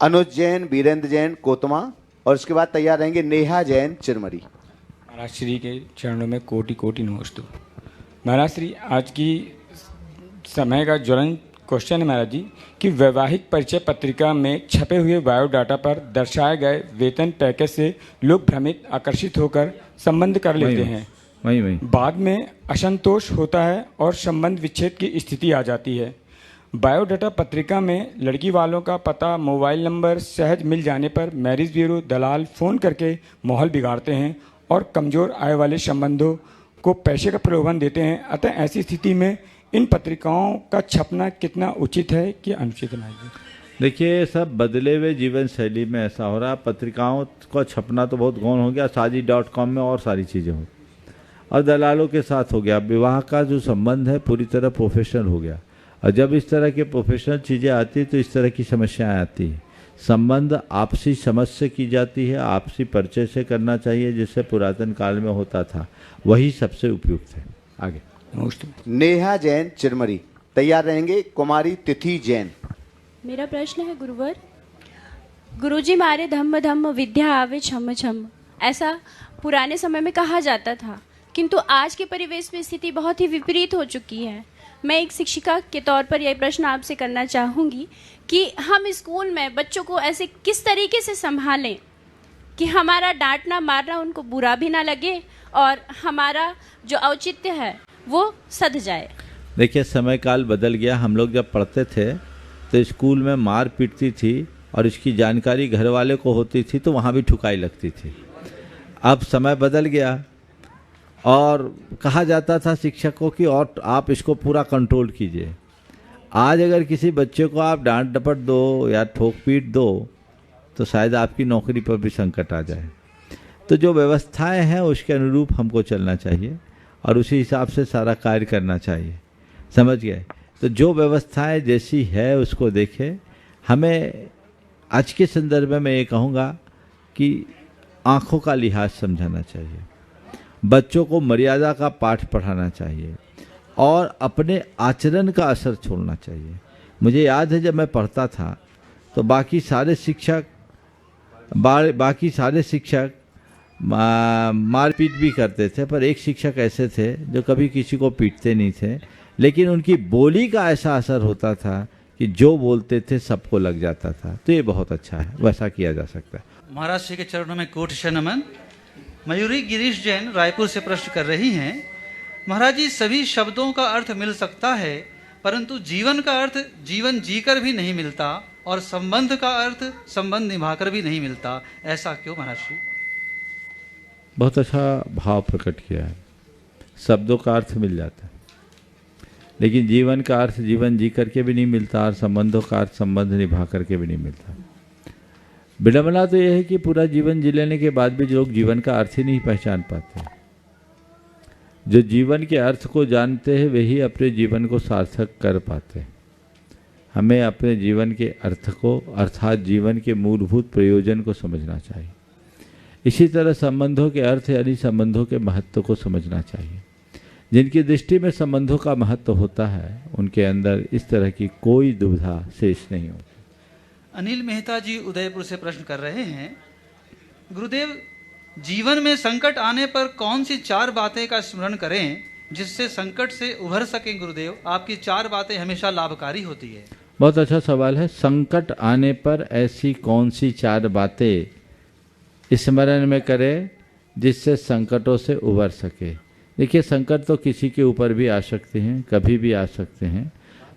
[SPEAKER 1] अनुज जैन, वीरेंद्र जैन कोतमा, और उसके बाद तैयार रहेंगे नेहा जैन चिरमरी।
[SPEAKER 20] महाराज श्री के चरणों में कोटि कोटि नमस्तु। महाराज श्री, आज की समय का ज्वलन क्वेश्चन है महाराज जी कि वैवाहिक परिचय पत्रिका में छपे हुए बायोडाटा पर दर्शाए गए वेतन पैकेज से लोग भ्रमित आकर्षित होकर संबंध कर लेते हैं।
[SPEAKER 3] वही
[SPEAKER 20] बाद में असंतोष होता है और संबंध विच्छेद की स्थिति आ जाती है। बायोडाटा पत्रिका में लड़की वालों का पता, मोबाइल नंबर सहज मिल जाने पर मैरिज ब्यूरो दलाल फ़ोन करके माहौल बिगाड़ते हैं और कमज़ोर आय वाले संबंधों को पैसे का प्रलोभन देते हैं। अतः ऐसी स्थिति में इन पत्रिकाओं का छपना कितना उचित है कि अनुचित है?
[SPEAKER 3] देखिए, सब बदले हुए जीवन शैली में ऐसा हो रहा है। पत्रिकाओं का छपना तो बहुत गौण हो गया, शादी.com में और सारी चीज़ें हो, और दलालों के साथ हो गया। विवाह का जो संबंध है पूरी तरह प्रोफेशनल हो गया, और जब इस तरह के प्रोफेशनल चीज़ें आती तो इस तरह की समस्याएं आती हैं। संबंध आपसी समझ से की जाती है, आपसी परिचय से करना चाहिए, जिससे पुरातन काल में होता था, वही सबसे उपयुक्त है। आगे
[SPEAKER 1] नेहा जैन चिरमरी, तैयार रहेंगे कुमारी तिथि जैन।
[SPEAKER 21] मेरा प्रश्न है गुरुवर, गुरुजी मारे धम्म धम्म विद्या आवे छम छम, ऐसा पुराने समय में कहा जाता था, किंतु आज के परिवेश में स्थिति बहुत ही विपरीत हो चुकी है। मैं एक शिक्षिका के तौर पर यह प्रश्न आपसे करना चाहूँगी कि हम स्कूल में बच्चों को ऐसे किस तरीके से संभालें कि हमारा डांटना मारना उनको बुरा भी ना लगे और हमारा जो औचित्य है वो सध जाए।
[SPEAKER 3] देखिए, समय काल बदल गया। हम लोग जब पढ़ते थे तो स्कूल में मार पीटती थी और इसकी जानकारी घर वाले को होती थी तो वहाँ भी ठुकाई लगती थी। अब समय बदल गया और कहा जाता था शिक्षकों की, और आप इसको पूरा कंट्रोल कीजिए। आज अगर किसी बच्चे को आप डांट डपट दो या ठोक पीट दो तो शायद आपकी नौकरी पर भी संकट आ जाए। तो जो व्यवस्थाएं हैं उसके अनुरूप हमको चलना चाहिए और उसी हिसाब से सारा कार्य करना चाहिए। समझ गए? तो जो व्यवस्थाएं जैसी है उसको देखें। हमें आज के संदर्भ में मैं ये कहूँगा कि आँखों का लिहाज समझाना चाहिए, बच्चों को मर्यादा का पाठ पढ़ाना चाहिए और अपने आचरण का असर छोड़ना चाहिए। मुझे याद है जब मैं पढ़ता था तो बाकी सारे शिक्षक मारपीट भी करते थे, पर एक शिक्षक ऐसे थे जो कभी किसी को पीटते नहीं थे, लेकिन उनकी बोली का ऐसा असर होता था कि जो बोलते थे सबको लग जाता था। तो ये बहुत अच्छा है, वैसा किया जा सकता है।
[SPEAKER 22] महाराज श्री के चरणों में कोटि नमन। मयूरी गिरीश जैन रायपुर से प्रश्न कर रही हैं, महाराज जी सभी शब्दों का अर्थ मिल सकता है, परंतु जीवन का अर्थ जीवन जीकर भी नहीं मिलता और संबंध का अर्थ संबंध निभाकर भी नहीं मिलता, ऐसा क्यों महाराज श्री?
[SPEAKER 3] बहुत अच्छा भाव प्रकट किया है। शब्दों का अर्थ मिल जाता है, लेकिन जीवन का अर्थ जीवन जी करके भी नहीं मिलता और संबंधों का अर्थ संबंध निभा करके भी नहीं मिलता। विडंबना तो यह है कि पूरा जीवन जी लेने के बाद भी लोग जीवन का अर्थ ही नहीं पहचान पाते। जो जीवन के अर्थ को जानते हैं वही अपने जीवन को सार्थक कर पाते। हमें अपने जीवन के अर्थ को अर्थात जीवन के मूलभूत प्रयोजन को समझना चाहिए। इसी तरह संबंधों के अर्थ यानी संबंधों के महत्व को समझना चाहिए। जिनकी दृष्टि में संबंधों का महत्व होता है उनके अंदर इस तरह की कोई दुविधा शेष नहीं होती।
[SPEAKER 22] अनिल मेहता जी उदयपुर से प्रश्न कर रहे हैं, गुरुदेव जीवन में संकट आने पर कौन सी 4 बातें का स्मरण करें जिससे संकट से उभर सकें? गुरुदेव आपकी 4 बातें हमेशा लाभकारी होती है।
[SPEAKER 3] बहुत अच्छा सवाल है। संकट आने पर ऐसी कौन सी 4 बातें स्मरण में करें जिससे संकटों से उभर सके? देखिए, संकट तो किसी के ऊपर भी आ सकते हैं, कभी भी आ सकते हैं।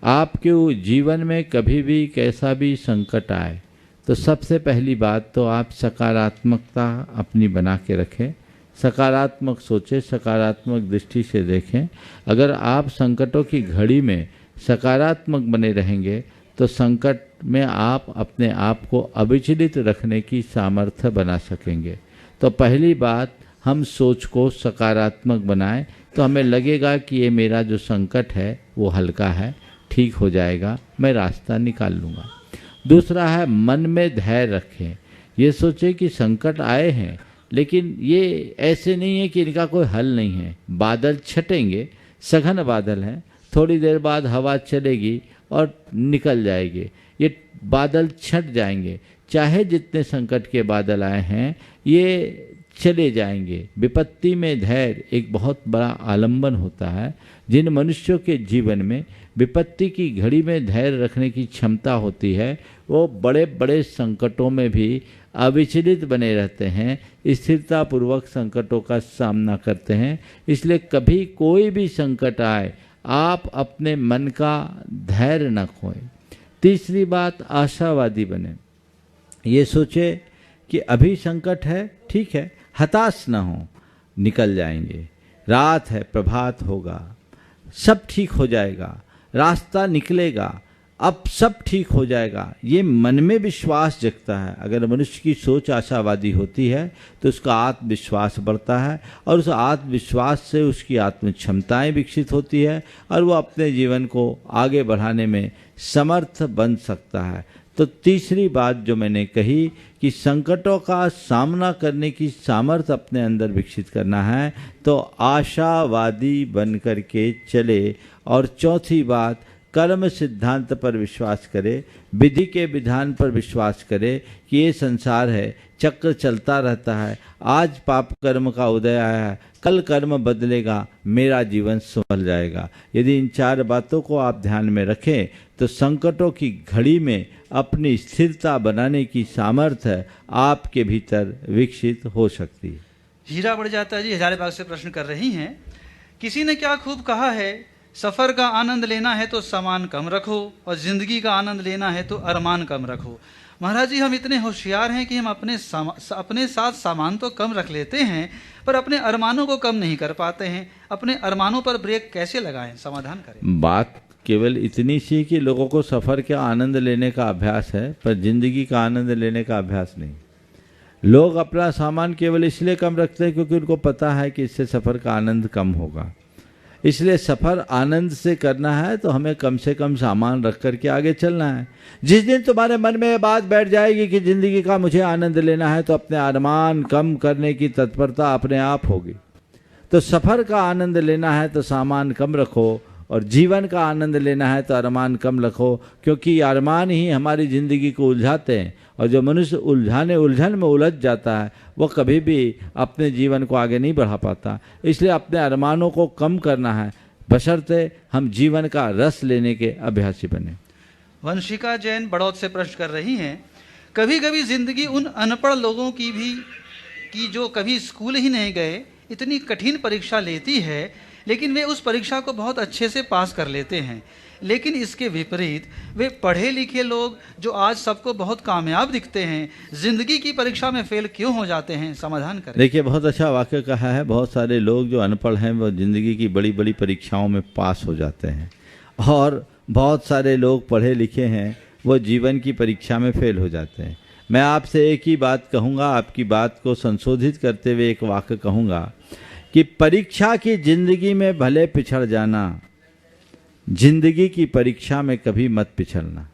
[SPEAKER 3] आपके जीवन में कभी भी कैसा भी संकट आए तो सबसे पहली बात तो आप सकारात्मकता अपनी बना के रखें, सकारात्मक सोचें, सकारात्मक दृष्टि से देखें। अगर आप संकटों की घड़ी में सकारात्मक बने रहेंगे तो संकट में आप अपने आप को अविचलित रखने की सामर्थ्य बना सकेंगे। तो पहली बात, हम सोच को सकारात्मक बनाएं तो हमें लगेगा कि ये मेरा जो संकट है वो हल्का है, ठीक हो जाएगा, मैं रास्ता निकाल लूँगा। दूसरा है मन में धैर्य रखें। ये सोचें कि संकट आए हैं लेकिन ये ऐसे नहीं है कि इनका कोई हल नहीं है। बादल छटेंगे, सघन बादल हैं, थोड़ी देर बाद हवा चलेगी और निकल जाएगी, ये बादल छट जाएंगे। चाहे जितने संकट के बादल आए हैं ये चले जाएंगे। विपत्ति में धैर्य एक बहुत बड़ा आलंबन होता है। जिन मनुष्यों के जीवन में विपत्ति की घड़ी में धैर्य रखने की क्षमता होती है वो बड़े बड़े संकटों में भी अविचलित बने रहते हैं, स्थिरतापूर्वक संकटों का सामना करते हैं। इसलिए कभी कोई भी संकट आए आप अपने मन का धैर्य न खोएं। तीसरी बात, आशावादी बने। ये सोचे कि अभी संकट है, ठीक है, हताश ना हो, निकल जाएंगे, रात है, प्रभात होगा, सब ठीक हो जाएगा, रास्ता निकलेगा, अब सब ठीक हो जाएगा। ये मन में विश्वास जगता है। अगर मनुष्य की सोच आशावादी होती है तो उसका आत्मविश्वास बढ़ता है और उस आत्मविश्वास से उसकी आत्म क्षमताएँ विकसित होती है और वो अपने जीवन को आगे बढ़ाने में समर्थ बन सकता है। तो तीसरी बात जो मैंने कही कि संकटों का सामना करने की सामर्थ्य अपने अंदर विकसित करना है तो आशावादी बन कर के चले। और चौथी बात, कर्म सिद्धांत पर विश्वास करे, विधि के विधान पर विश्वास करे कि ये संसार है, चक्र चलता रहता है, आज पाप कर्म का उदय आया है, कल कर्म बदलेगा, मेरा जीवन संभल जाएगा। यदि इन चार बातों को आप ध्यान में रखें तो संकटों की घड़ी में अपनी स्थिरता बनाने की सामर्थ्य आपके भीतर विकसित हो सकती है।
[SPEAKER 22] हीरा बढ़ जाता है जी हजारीबाग से प्रश्न कर रही हैं। किसी ने क्या खूब कहा है, सफ़र का आनंद लेना है तो सामान कम रखो और ज़िंदगी का आनंद लेना है तो अरमान कम रखो। महाराज जी, हम इतने होशियार हैं कि हम अपने साथ सामान तो कम रख लेते हैं पर अपने अरमानों को कम नहीं कर पाते हैं। अपने अरमानों पर ब्रेक कैसे लगाएं, समाधान करें।
[SPEAKER 3] बात केवल इतनी सी कि लोगों को सफ़र का आनंद लेने का अभ्यास है पर ज़िंदगी का आनंद लेने का अभ्यास नहीं। लोग अपना सामान केवल इसलिए कम रखते हैं क्योंकि उनको पता है कि इससे सफ़र का आनंद कम होगा। इसलिए सफ़र आनंद से करना है तो हमें कम से कम सामान रख कर के आगे चलना है। जिस दिन तुम्हारे मन में ये बात बैठ जाएगी कि ज़िंदगी का मुझे आनंद लेना है तो अपने अरमान कम करने की तत्परता अपने आप होगी। तो सफ़र का आनंद लेना है तो सामान कम रखो और जीवन का आनंद लेना है तो अरमान कम रखो, क्योंकि अरमान ही हमारी ज़िंदगी को उलझाते हैं और जो मनुष्य उलझन में उलझ जाता है वो कभी भी अपने जीवन को आगे नहीं बढ़ा पाता। इसलिए अपने अरमानों को कम करना है बशर्ते हम जीवन का रस लेने के अभ्यासी बने।
[SPEAKER 22] वंशिका जैन बड़ौद से प्रश्न कर रही हैं, कभी कभी जिंदगी उन अनपढ़ लोगों की जो कभी स्कूल ही नहीं गए इतनी कठिन परीक्षा लेती है लेकिन वे उस परीक्षा को बहुत अच्छे से पास कर लेते हैं। लेकिन इसके विपरीत वे पढ़े लिखे लोग जो आज सबको बहुत कामयाब दिखते हैं जिंदगी की परीक्षा में फेल क्यों हो जाते हैं, समाधान करें।
[SPEAKER 3] देखिए, बहुत अच्छा वाक्य कहा है। बहुत सारे लोग जो अनपढ़ हैं वो जिंदगी की बड़ी बड़ी परीक्षाओं में पास हो जाते हैं और बहुत सारे लोग पढ़े लिखे हैं वो जीवन की परीक्षा में फेल हो जाते हैं। मैं आपसे एक ही बात कहूँगा, आपकी बात को संशोधित करते हुए एक वाक्य कहूँगा कि परीक्षा की जिंदगी में भले पिछड़ जाना, जिंदगी की परीक्षा में कभी मत पिछड़ना।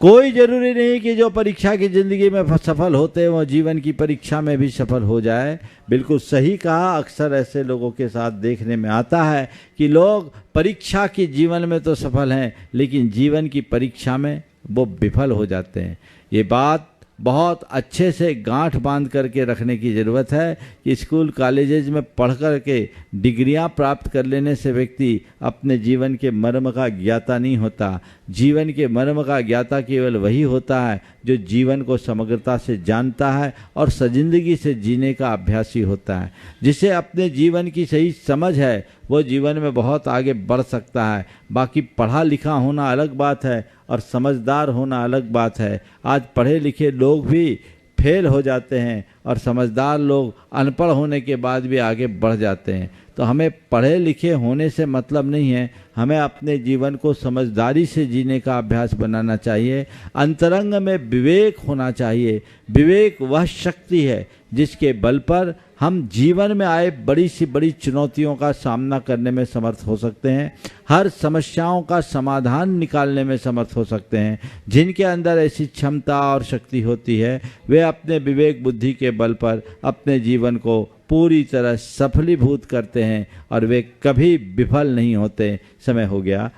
[SPEAKER 3] कोई जरूरी नहीं कि जो परीक्षा की जिंदगी में सफल होते हैं वो जीवन की परीक्षा में भी सफल हो जाए। बिल्कुल सही कहा। अक्सर ऐसे लोगों के साथ देखने में आता है कि लोग परीक्षा की जीवन में तो सफल हैं लेकिन जीवन की परीक्षा में वो विफल हो जाते हैं। ये बात बहुत अच्छे से गांठ बांध करके रखने की ज़रूरत है कि स्कूल कॉलेजेज में पढ़ कर के डिग्रियां प्राप्त कर लेने से व्यक्ति अपने जीवन के मर्म का ज्ञाता नहीं होता। जीवन के मर्म का ज्ञाता केवल वही होता है जो जीवन को समग्रता से जानता है और सजिंदगी से जीने का अभ्यासी होता है। जिसे अपने जीवन की सही समझ है वो जीवन में बहुत आगे बढ़ सकता है। बाकी पढ़ा लिखा होना अलग बात है और समझदार होना अलग बात है। आज पढ़े लिखे लोग भी फेल हो जाते हैं और समझदार लोग अनपढ़ होने के बाद भी आगे बढ़ जाते हैं। तो हमें पढ़े लिखे होने से मतलब नहीं है, हमें अपने जीवन को समझदारी से जीने का अभ्यास बनाना चाहिए। अंतरंग में विवेक होना चाहिए। विवेक वह शक्ति है जिसके बल पर हम जीवन में आए बड़ी से बड़ी चुनौतियों का सामना करने में समर्थ हो सकते हैं, हर समस्याओं का समाधान निकालने में समर्थ हो सकते हैं। जिनके अंदर ऐसी क्षमता और शक्ति होती है वे अपने विवेक बुद्धि के बल पर अपने जीवन को पूरी तरह सफलीभूत करते हैं और वे कभी विफल नहीं होते। समय हो गया।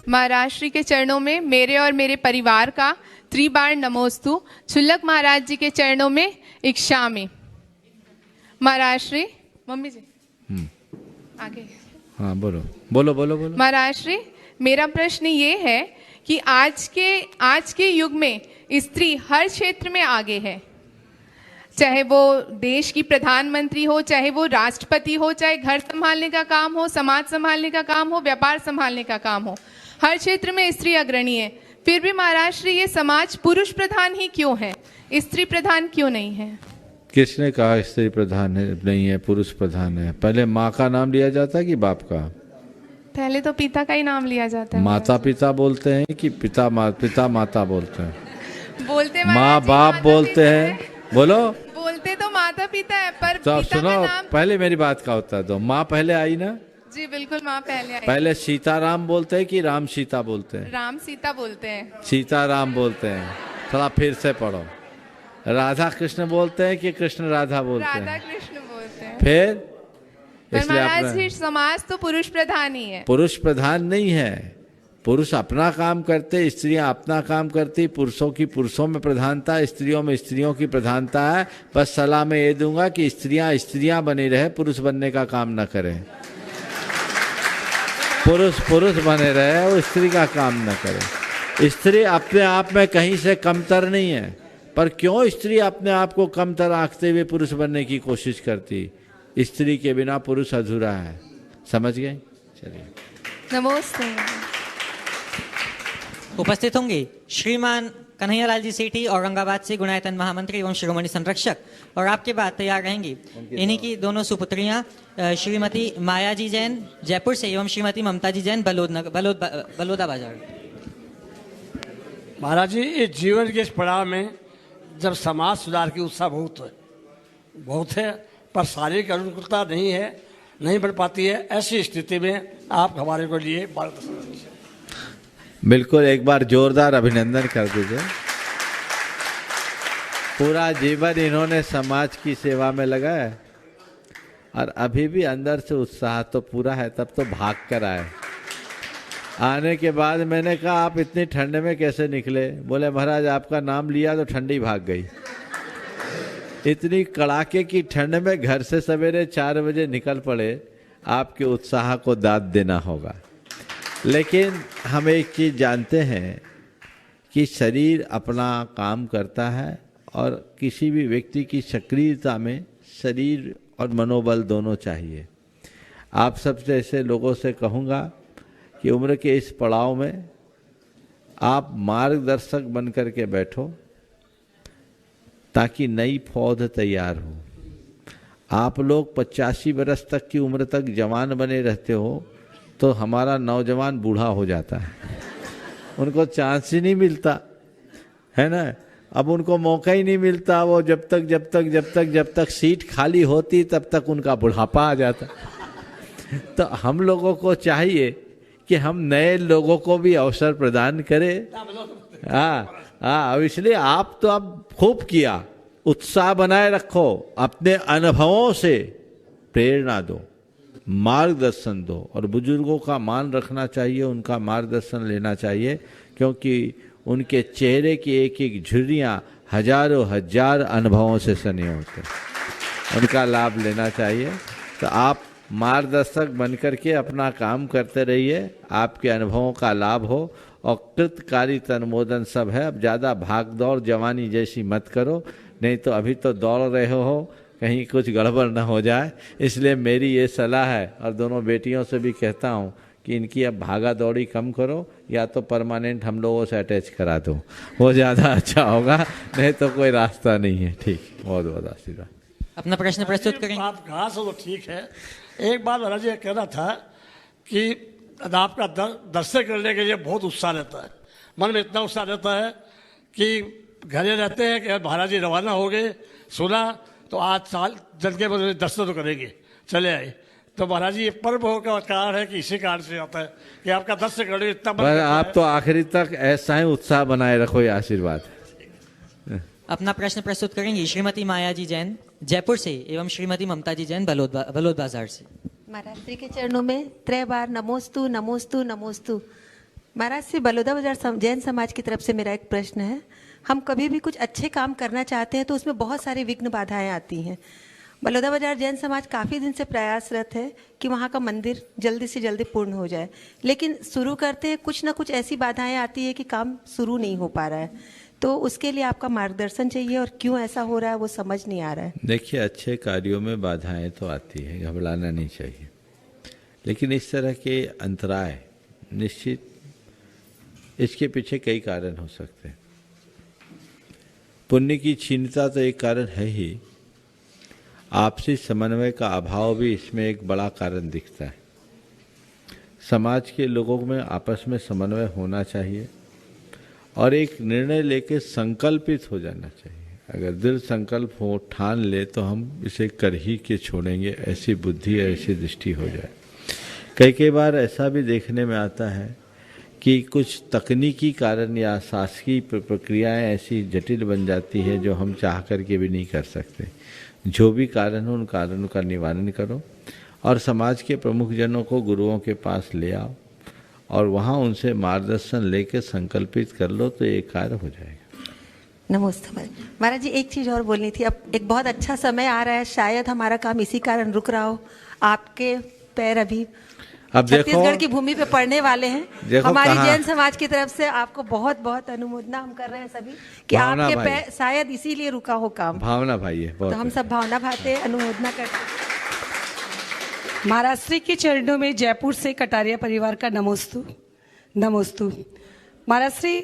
[SPEAKER 2] महाराज श्री के चरणों में मेरे और मेरे परिवार का त्रिबार नमोस्तु। छुल्लक महाराज जी के चरणों में इक्षामि। महाराज श्री, मम्मी जी आगे।
[SPEAKER 3] हाँ बोलो बोलो बोलो बोलो।
[SPEAKER 2] महाराज श्री, मेरा प्रश्न ये है कि आज के युग में स्त्री हर क्षेत्र में आगे है, चाहे वो देश की प्रधानमंत्री हो, चाहे वो राष्ट्रपति हो, चाहे घर संभालने का काम हो, समाज संभालने का काम हो, व्यापार संभालने का काम हो, हर क्षेत्र में स्त्री अग्रणी है। फिर भी महाराज श्री ये समाज पुरुष प्रधान ही क्यों है, स्त्री प्रधान क्यों नहीं है?
[SPEAKER 3] किसने कहा स्त्री प्रधान है नहीं है, पुरुष प्रधान है? पहले माँ का नाम लिया जाता है कि बाप का?
[SPEAKER 2] पहले तो पिता का ही नाम लिया जाता है।
[SPEAKER 3] माता पिता बोलते हैं कि पिता माता बोलते हैं?
[SPEAKER 2] बोलते
[SPEAKER 3] माँ बाप बोलते हैं। बोलो।
[SPEAKER 2] बोलते तो माता पिता है, पर
[SPEAKER 3] तो आप
[SPEAKER 2] पिता
[SPEAKER 3] सुनो,
[SPEAKER 2] का नाम।
[SPEAKER 3] पहले मेरी बात का उत्तर दो। माँ पहले आई ना?
[SPEAKER 2] जी बिल्कुल, माँ पहले आई।
[SPEAKER 3] पहले सीताराम बोलते हैं कि राम सीता बोलते हैं?
[SPEAKER 2] राम सीता बोलते हैं।
[SPEAKER 3] सीताराम बोलते हैं। थोड़ा फिर से पढ़ो। राधा कृष्ण बोलते हैं कि कृष्ण राधा बोलते हैं?
[SPEAKER 2] राधा कृष्ण बोलते हैं।
[SPEAKER 3] फिर
[SPEAKER 2] पर महाराज जी समाज तो पुरुष प्रधान ही है।
[SPEAKER 3] पुरुष प्रधान नहीं है। पुरुष अपना काम करते, स्त्रियां अपना काम करती। पुरुषों की पुरुषों में प्रधानता, स्त्रियों में स्त्रियों की प्रधानता है। बस सलाह मैं ये दूंगा कि स्त्रियां बनी रहे, पुरुष बनने का काम न करें। पुरुष बने रहे, वो स्त्री का काम न करे। स्त्री अपने आप में कहीं से कमतर नहीं है, पर क्यों स्त्री अपने आप को कमतर आंकते हुए पुरुष बनने की कोशिश करती? स्त्री के बिना पुरुष अधूरा है। समझ गए? चलिए।
[SPEAKER 2] नमस्ते।
[SPEAKER 4] उपस्थित होंगे श्रीमान कन्हैयालाल जी सेठी औरंगाबाद से गुणायतन महामंत्री एवं शिरोमणि संरक्षक, और आपके बाद तैयार रहेंगी इन्हीं की दोनों सुपुत्रियां श्रीमती माया जी जैन जयपुर से एवं श्रीमती ममता जी जैन बलोदा बाजार।
[SPEAKER 23] महाराज जी, इस जीवन के इस पड़ाव में जब समाज सुधार की उत्साह बहुत है पर शारीरिक अनुकूलता नहीं बढ़ पाती है, ऐसी स्थिति में आप हमारे को लिए
[SPEAKER 3] बिल्कुल एक बार जोरदार अभिनंदन कर दीजिए। पूरा जीवन इन्होंने समाज की सेवा में लगाया और अभी भी अंदर से उत्साह तो पूरा है। तब तो भाग कर आए। आने के बाद मैंने कहा आप इतनी ठंड में कैसे निकले? बोले महाराज आपका नाम लिया तो ठंडी भाग गई। इतनी कड़ाके की ठंड में घर से सवेरे 4 बजे निकल पड़े। आपके उत्साह को दाद देना होगा। लेकिन हम एक चीज़ जानते हैं कि शरीर अपना काम करता है और किसी भी व्यक्ति की सक्रियता में शरीर और मनोबल दोनों चाहिए। आप सबसे ऐसे लोगों से कहूँगा कि उम्र के इस पड़ाव में आप मार्गदर्शक बन कर के बैठो ताकि नई पौध तैयार हो। आप लोग 85 बरस तक की उम्र तक जवान बने रहते हो तो हमारा नौजवान बूढ़ा हो जाता है। उनको चांस ही नहीं मिलता है ना। अब उनको मौका ही नहीं मिलता। वो जब तक सीट खाली होती तब तक उनका बुढ़ापा आ जाता। तो हम लोगों को चाहिए कि हम नए लोगों को भी अवसर प्रदान करें। अब इसलिए आप तो अब खूब किया, उत्साह बनाए रखो, अपने अनुभवों से प्रेरणा दो, मार्गदर्शन दो और बुजुर्गों का मान रखना चाहिए, उनका मार्गदर्शन लेना चाहिए, क्योंकि उनके चेहरे की एक एक झुर्रियाँ हजारों हजार अनुभवों से सने होते हैं। उनका लाभ लेना चाहिए। तो आप मार्गदर्शक बनकर के अपना काम करते रहिए, आपके अनुभवों का लाभ हो और कृतकारी तनुमोदन सब है। अब ज़्यादा भाग दौड़ जवानी जैसी मत करो, नहीं तो अभी तो दौड़ रहे हो, कहीं कुछ गड़बड़ न हो जाए। इसलिए मेरी ये सलाह है और दोनों बेटियों से भी कहता हूँ कि इनकी अब भागा दौड़ी कम करो, या तो परमानेंट हम लोगों से अटैच करा दो, वो ज़्यादा अच्छा होगा, नहीं तो कोई रास्ता नहीं है। ठीक, बहुत बहुत आशीर्वाद।
[SPEAKER 4] अपना प्रश्न प्रस्तुत करेंगे।
[SPEAKER 23] आप कहा तो ठीक है। एक बात महाराज ये कहना था कि आपका दर्शन करने के लिए बहुत उत्साह रहता है, मन में इतना उत्साह रहता है कि घरे रहते हैं कि महाराज जी रवाना हो गए, सुना तो आज साल जल के दर्शन तो करेंगे, चले आए। तो महाराज जी ये पर्व का कारण है कि इसी कारण से आता है कि आपका दर्शन करने इतना मन करता
[SPEAKER 3] आप
[SPEAKER 23] है।
[SPEAKER 3] तो आखिरी तक ऐसा ही उत्साह बनाए रखो, ये आशीर्वाद।
[SPEAKER 4] अपना प्रश्न प्रस्तुत करेंगी श्रीमती माया जी जैन जयपुर से एवं श्रीमती ममता जी जैन बलोद बाजार से।
[SPEAKER 5] महाराज श्री के चरणों में त्रय बार नमोस्तु नमोस्तु नमोस्तु। महाराज श्री बलौदा बाजार जैन समाज की तरफ से मेरा एक प्रश्न है। हम कभी भी कुछ अच्छे काम करना चाहते हैं तो उसमें बहुत सारी विघ्न बाधाएं आती हैं। बलौदा बाजार जैन समाज काफ़ी दिन से प्रयासरत है कि वहाँ का मंदिर जल्दी से जल्दी पूर्ण हो जाए, लेकिन शुरू करते हैं कुछ ना कुछ ऐसी बाधाएं आती है कि काम शुरू नहीं हो पा रहा है। तो उसके लिए आपका मार्गदर्शन चाहिए और क्यों ऐसा हो रहा है वो समझ नहीं आ रहा है।
[SPEAKER 3] देखिए, अच्छे कार्यों में बाधाएं तो आती है, घबराना नहीं चाहिए, लेकिन इस तरह के अंतराय निश्चित इसके पीछे कई कारण हो सकते हैं। पुण्य की क्षीणता तो एक कारण है ही, आपसी समन्वय का अभाव भी इसमें एक बड़ा कारण दिखता है। समाज के लोगों में आपस में समन्वय होना चाहिए और एक निर्णय लेके संकल्पित हो जाना चाहिए। अगर दिल संकल्प हो, ठान ले, तो हम इसे कर ही के छोड़ेंगे, ऐसी बुद्धि ऐसी दृष्टि हो जाए। कई बार ऐसा भी देखने में आता है कि कुछ तकनीकी कारण या शासकीय प्रक्रियाएं ऐसी जटिल बन जाती है जो हम चाह करके भी नहीं कर सकते। जो भी कारण हो, उन कारणों का निवारण करो और समाज के प्रमुख जनों को गुरुओं के पास ले आओ और वहाँ उनसे मार्गदर्शन लेकर संकल्पित कर लो, तो ये कार्य हो जाएगा।
[SPEAKER 5] नमस्ते महाराज जी, एक चीज़ और बोलनी थी। अब एक बहुत अच्छा समय आ रहा है, शायद हमारा काम इसी कारण रुक रहा हो। आपके पैर अभी
[SPEAKER 3] अब
[SPEAKER 5] छत्तीसगढ़ की भूमि पे पड़ने वाले हैं। हमारी
[SPEAKER 3] कहाँ?
[SPEAKER 5] जैन समाज की तरफ से आपको बहुत बहुत अनुमोदना हम कर रहे हैं सभी कि आपके पैर शायद इसीलिए रुका हो काम।
[SPEAKER 3] भावना भाई है,
[SPEAKER 5] तो हम सब भावना भाते अनुमोदना करते हैं।
[SPEAKER 6] महाराज श्री के चरणों में जयपुर से कटारिया परिवार का नमोस्तु नमोस्तु। महाराज श्री,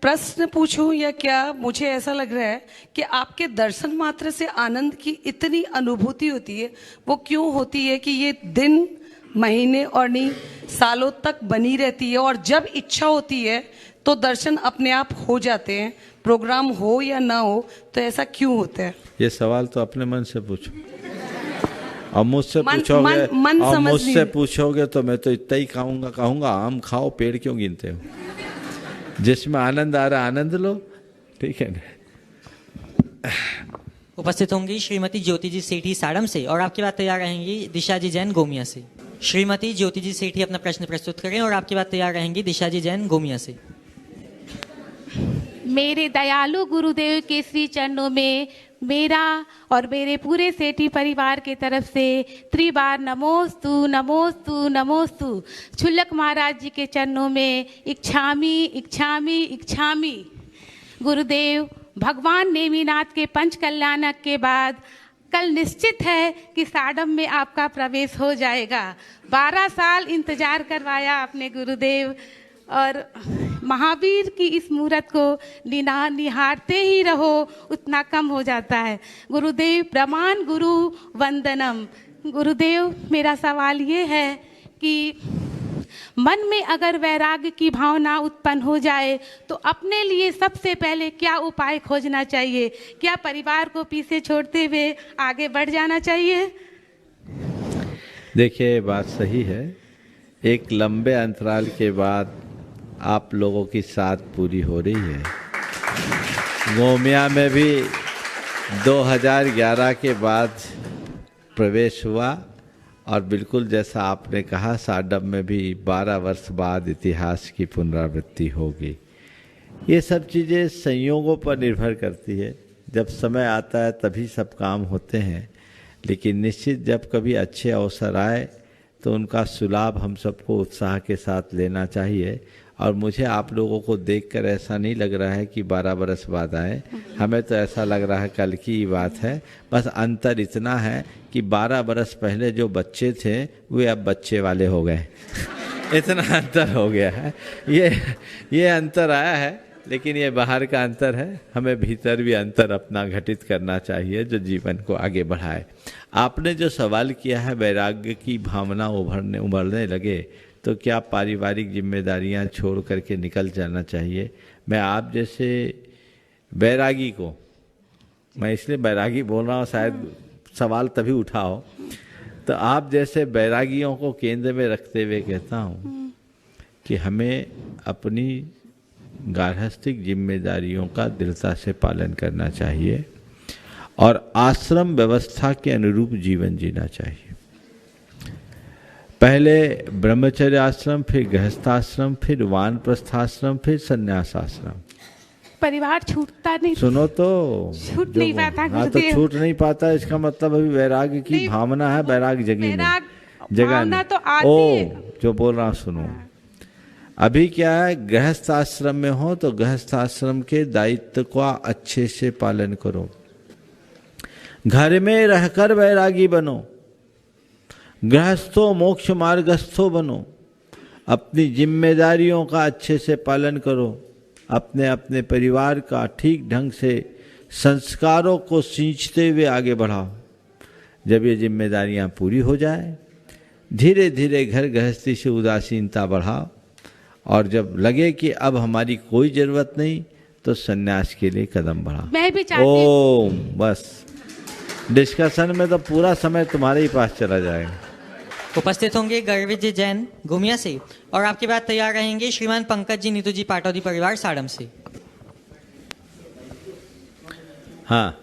[SPEAKER 6] प्रश्न पूछूं या क्या? मुझे ऐसा लग रहा है कि आपके दर्शन मात्र से आनंद की इतनी अनुभूति होती है, वो क्यों होती है कि ये दिन महीने और नहीं सालों तक बनी रहती है और जब इच्छा होती है तो दर्शन अपने आप हो जाते हैं, प्रोग्राम हो या ना हो, तो ऐसा क्यों होता है?
[SPEAKER 3] ये सवाल तो अपने मन से पूछो और मुझसे पूछोगे तो मैं तो इतना ही कहूँगा आम खाओ, पेड़ क्यों गिनते हो? जिसमें आनंद आ रहा है आनंद लो, ठीक है ना।
[SPEAKER 4] उपस्थित होंगी श्रीमती ज्योति जी सेठी साड़म से और आपके बाद तैयार रहेंगी दिशा जी जैन गोमिया से। श्रीमती ज्योति जी सेठी अपना प्रश्न प्रस्तुत करें और आपके बाद तैयार रहेंगी दिशा जी जैन गोमिया से।
[SPEAKER 7] मेरे दयालु गुरुदेव के श्री चरणों में मेरा और मेरे पूरे सेठी परिवार के तरफ से त्रिबार नमोस्तु नमोस्तु नमोस्तु। छुल्लक महाराज जी के चरणों में इच्छामी इच्छामी इच्छामी। गुरुदेव, भगवान नेमिनाथ के पंच कल्याणक के बाद कल निश्चित है कि साडम में आपका प्रवेश हो जाएगा। 12 साल इंतजार करवाया आपने गुरुदेव, और महावीर की इस मूर्त को निहारते ही रहो, उतना कम हो जाता है। गुरुदेव, प्रमाण गुरु वंदनम। गुरुदेव, मेरा सवाल ये है कि मन में अगर वैराग्य की भावना उत्पन्न हो जाए तो अपने लिए सबसे पहले क्या उपाय खोजना चाहिए? क्या परिवार को पीछे छोड़ते हुए आगे बढ़ जाना चाहिए?
[SPEAKER 3] देखिए, बात सही है। एक लंबे अंतराल के बाद आप लोगों की साथ पूरी हो रही है। गोमिया में भी 2011 के बाद प्रवेश हुआ और बिल्कुल जैसा आपने कहा, साडम में भी 12 वर्ष बाद इतिहास की पुनरावृत्ति होगी। ये सब चीज़ें संयोगों पर निर्भर करती है। जब समय आता है तभी सब काम होते हैं, लेकिन निश्चित जब कभी अच्छे अवसर आए तो उनका सुलाभ हम सबको उत्साह के साथ लेना चाहिए। और मुझे आप लोगों को देखकर ऐसा नहीं लग रहा है कि 12 बरस बाद आए, हमें तो ऐसा लग रहा है कल की ही बात है। बस अंतर इतना है कि 12 बरस पहले जो बच्चे थे वे अब बच्चे वाले हो गए। इतना अंतर हो गया है। ये अंतर आया है, लेकिन ये बाहर का अंतर है। हमें भीतर भी अंतर अपना घटित करना चाहिए जो जीवन को आगे बढ़ाए। आपने जो सवाल किया है, वैराग्य की भावना उभरने लगे तो क्या पारिवारिक जिम्मेदारियां छोड़ करके निकल जाना चाहिए? मैं आप जैसे बैरागी को, मैं इसलिए बैरागी बोल रहा हूँ, शायद सवाल तभी उठा हो, तो आप जैसे बैरागियों को केंद्र में रखते हुए कहता हूँ कि हमें अपनी गार्हस्थ्यिक जिम्मेदारियों का दृढ़ता से पालन करना चाहिए और आश्रम व्यवस्था के अनुरूप जीवन जीना चाहिए। पहले ब्रह्मचर्य आश्रम, फिर गृहस्थाश्रम, फिर वानप्रस्थाश्रम, फिर संन्यासाश्रम।
[SPEAKER 7] परिवार छूटता नहीं,
[SPEAKER 3] सुनो तो
[SPEAKER 7] छूट नहीं पाता।
[SPEAKER 3] हाँ, तो छूट नहीं पाता, इसका मतलब अभी वैराग्य की भावना है, वैराग्य जगी नहीं, जगह नहीं।
[SPEAKER 7] तो आती
[SPEAKER 3] जो बोल रहा हूँ सुनो। अभी क्या है, गृहस्थ आश्रम में हो तो गृहस्थ आश्रम के दायित्व का अच्छे से पालन करो। घर में रहकर वैरागी बनो, गृहस्थो मोक्ष मार्गस्थो बनो। अपनी जिम्मेदारियों का अच्छे से पालन करो, अपने अपने परिवार का ठीक ढंग से संस्कारों को सींचते हुए आगे बढ़ाओ। जब ये जिम्मेदारियां पूरी हो जाए, धीरे धीरे घर गृहस्थी से उदासीनता बढ़ाओ, और जब लगे कि अब हमारी कोई जरूरत नहीं तो सन्यास के लिए कदम बढ़ाओ।
[SPEAKER 7] मैं भी चाहती हूँ।
[SPEAKER 3] बस डिस्कशन में तो पूरा समय तुम्हारे ही पास चला जाएगा।
[SPEAKER 4] उपस्थित होंगे गर्वित जैन गुमिया से, और आपके बाद तैयार रहेंगे श्रीमान पंकज जी नीतू जी पाटौदी परिवार साड़म से।
[SPEAKER 3] हाँ,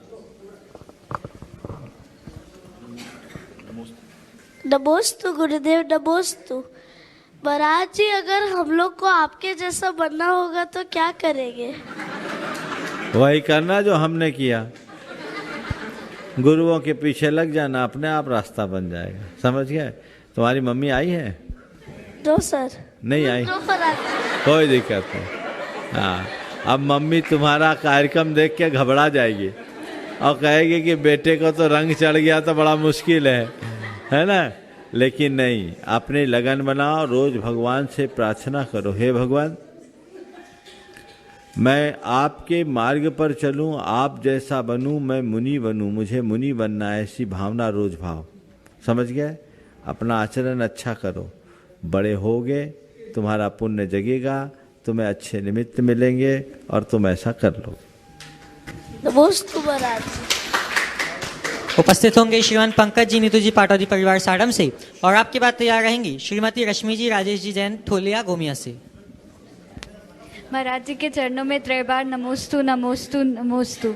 [SPEAKER 8] नमोस्तु गुरुदेव, नमोस्तु। महाराज जी, अगर हम लोग को आपके जैसा बनना होगा तो क्या करेंगे?
[SPEAKER 3] वही करना जो हमने किया, गुरुओं के पीछे लग जाना, अपने आप रास्ता बन जाएगा। समझ गए? तुम्हारी मम्मी आई है?
[SPEAKER 8] दो सर
[SPEAKER 3] नहीं आई,
[SPEAKER 8] पर आते।
[SPEAKER 3] कोई दिक्कत नहीं। हाँ, अब मम्मी तुम्हारा कार्यक्रम देख के घबरा जाएगी और कहेगी कि बेटे को तो रंग चढ़ गया तो बड़ा मुश्किल है ना? लेकिन नहीं, अपनी लगन बनाओ, रोज भगवान से प्रार्थना करो, हे भगवान मैं आपके मार्ग पर चलूं, आप जैसा बनूं, मैं मुनि बनूं, मुझे मुनि बनना है, ऐसी भावना रोज भाव। समझ गए? अपना आचरण अच्छा करो, बड़े होगे, तुम्हारा पुण्य जगेगा, तुम्हें अच्छे निमित्त मिलेंगे और तुम ऐसा कर लो।
[SPEAKER 8] नमोस्तु महाराज।
[SPEAKER 4] उपस्थित होंगे श्रीमान पंकज जी नीतू जी पाटौदी परिवार साड़म से, और आपके बाद तैयार रहेंगी श्रीमती रश्मि जी राजेश जी जैन ठोलिया गोमिया से।
[SPEAKER 9] महाराज जी के चरणों में 3 बार नमोस्तु नमोस्तु नमोस्तु।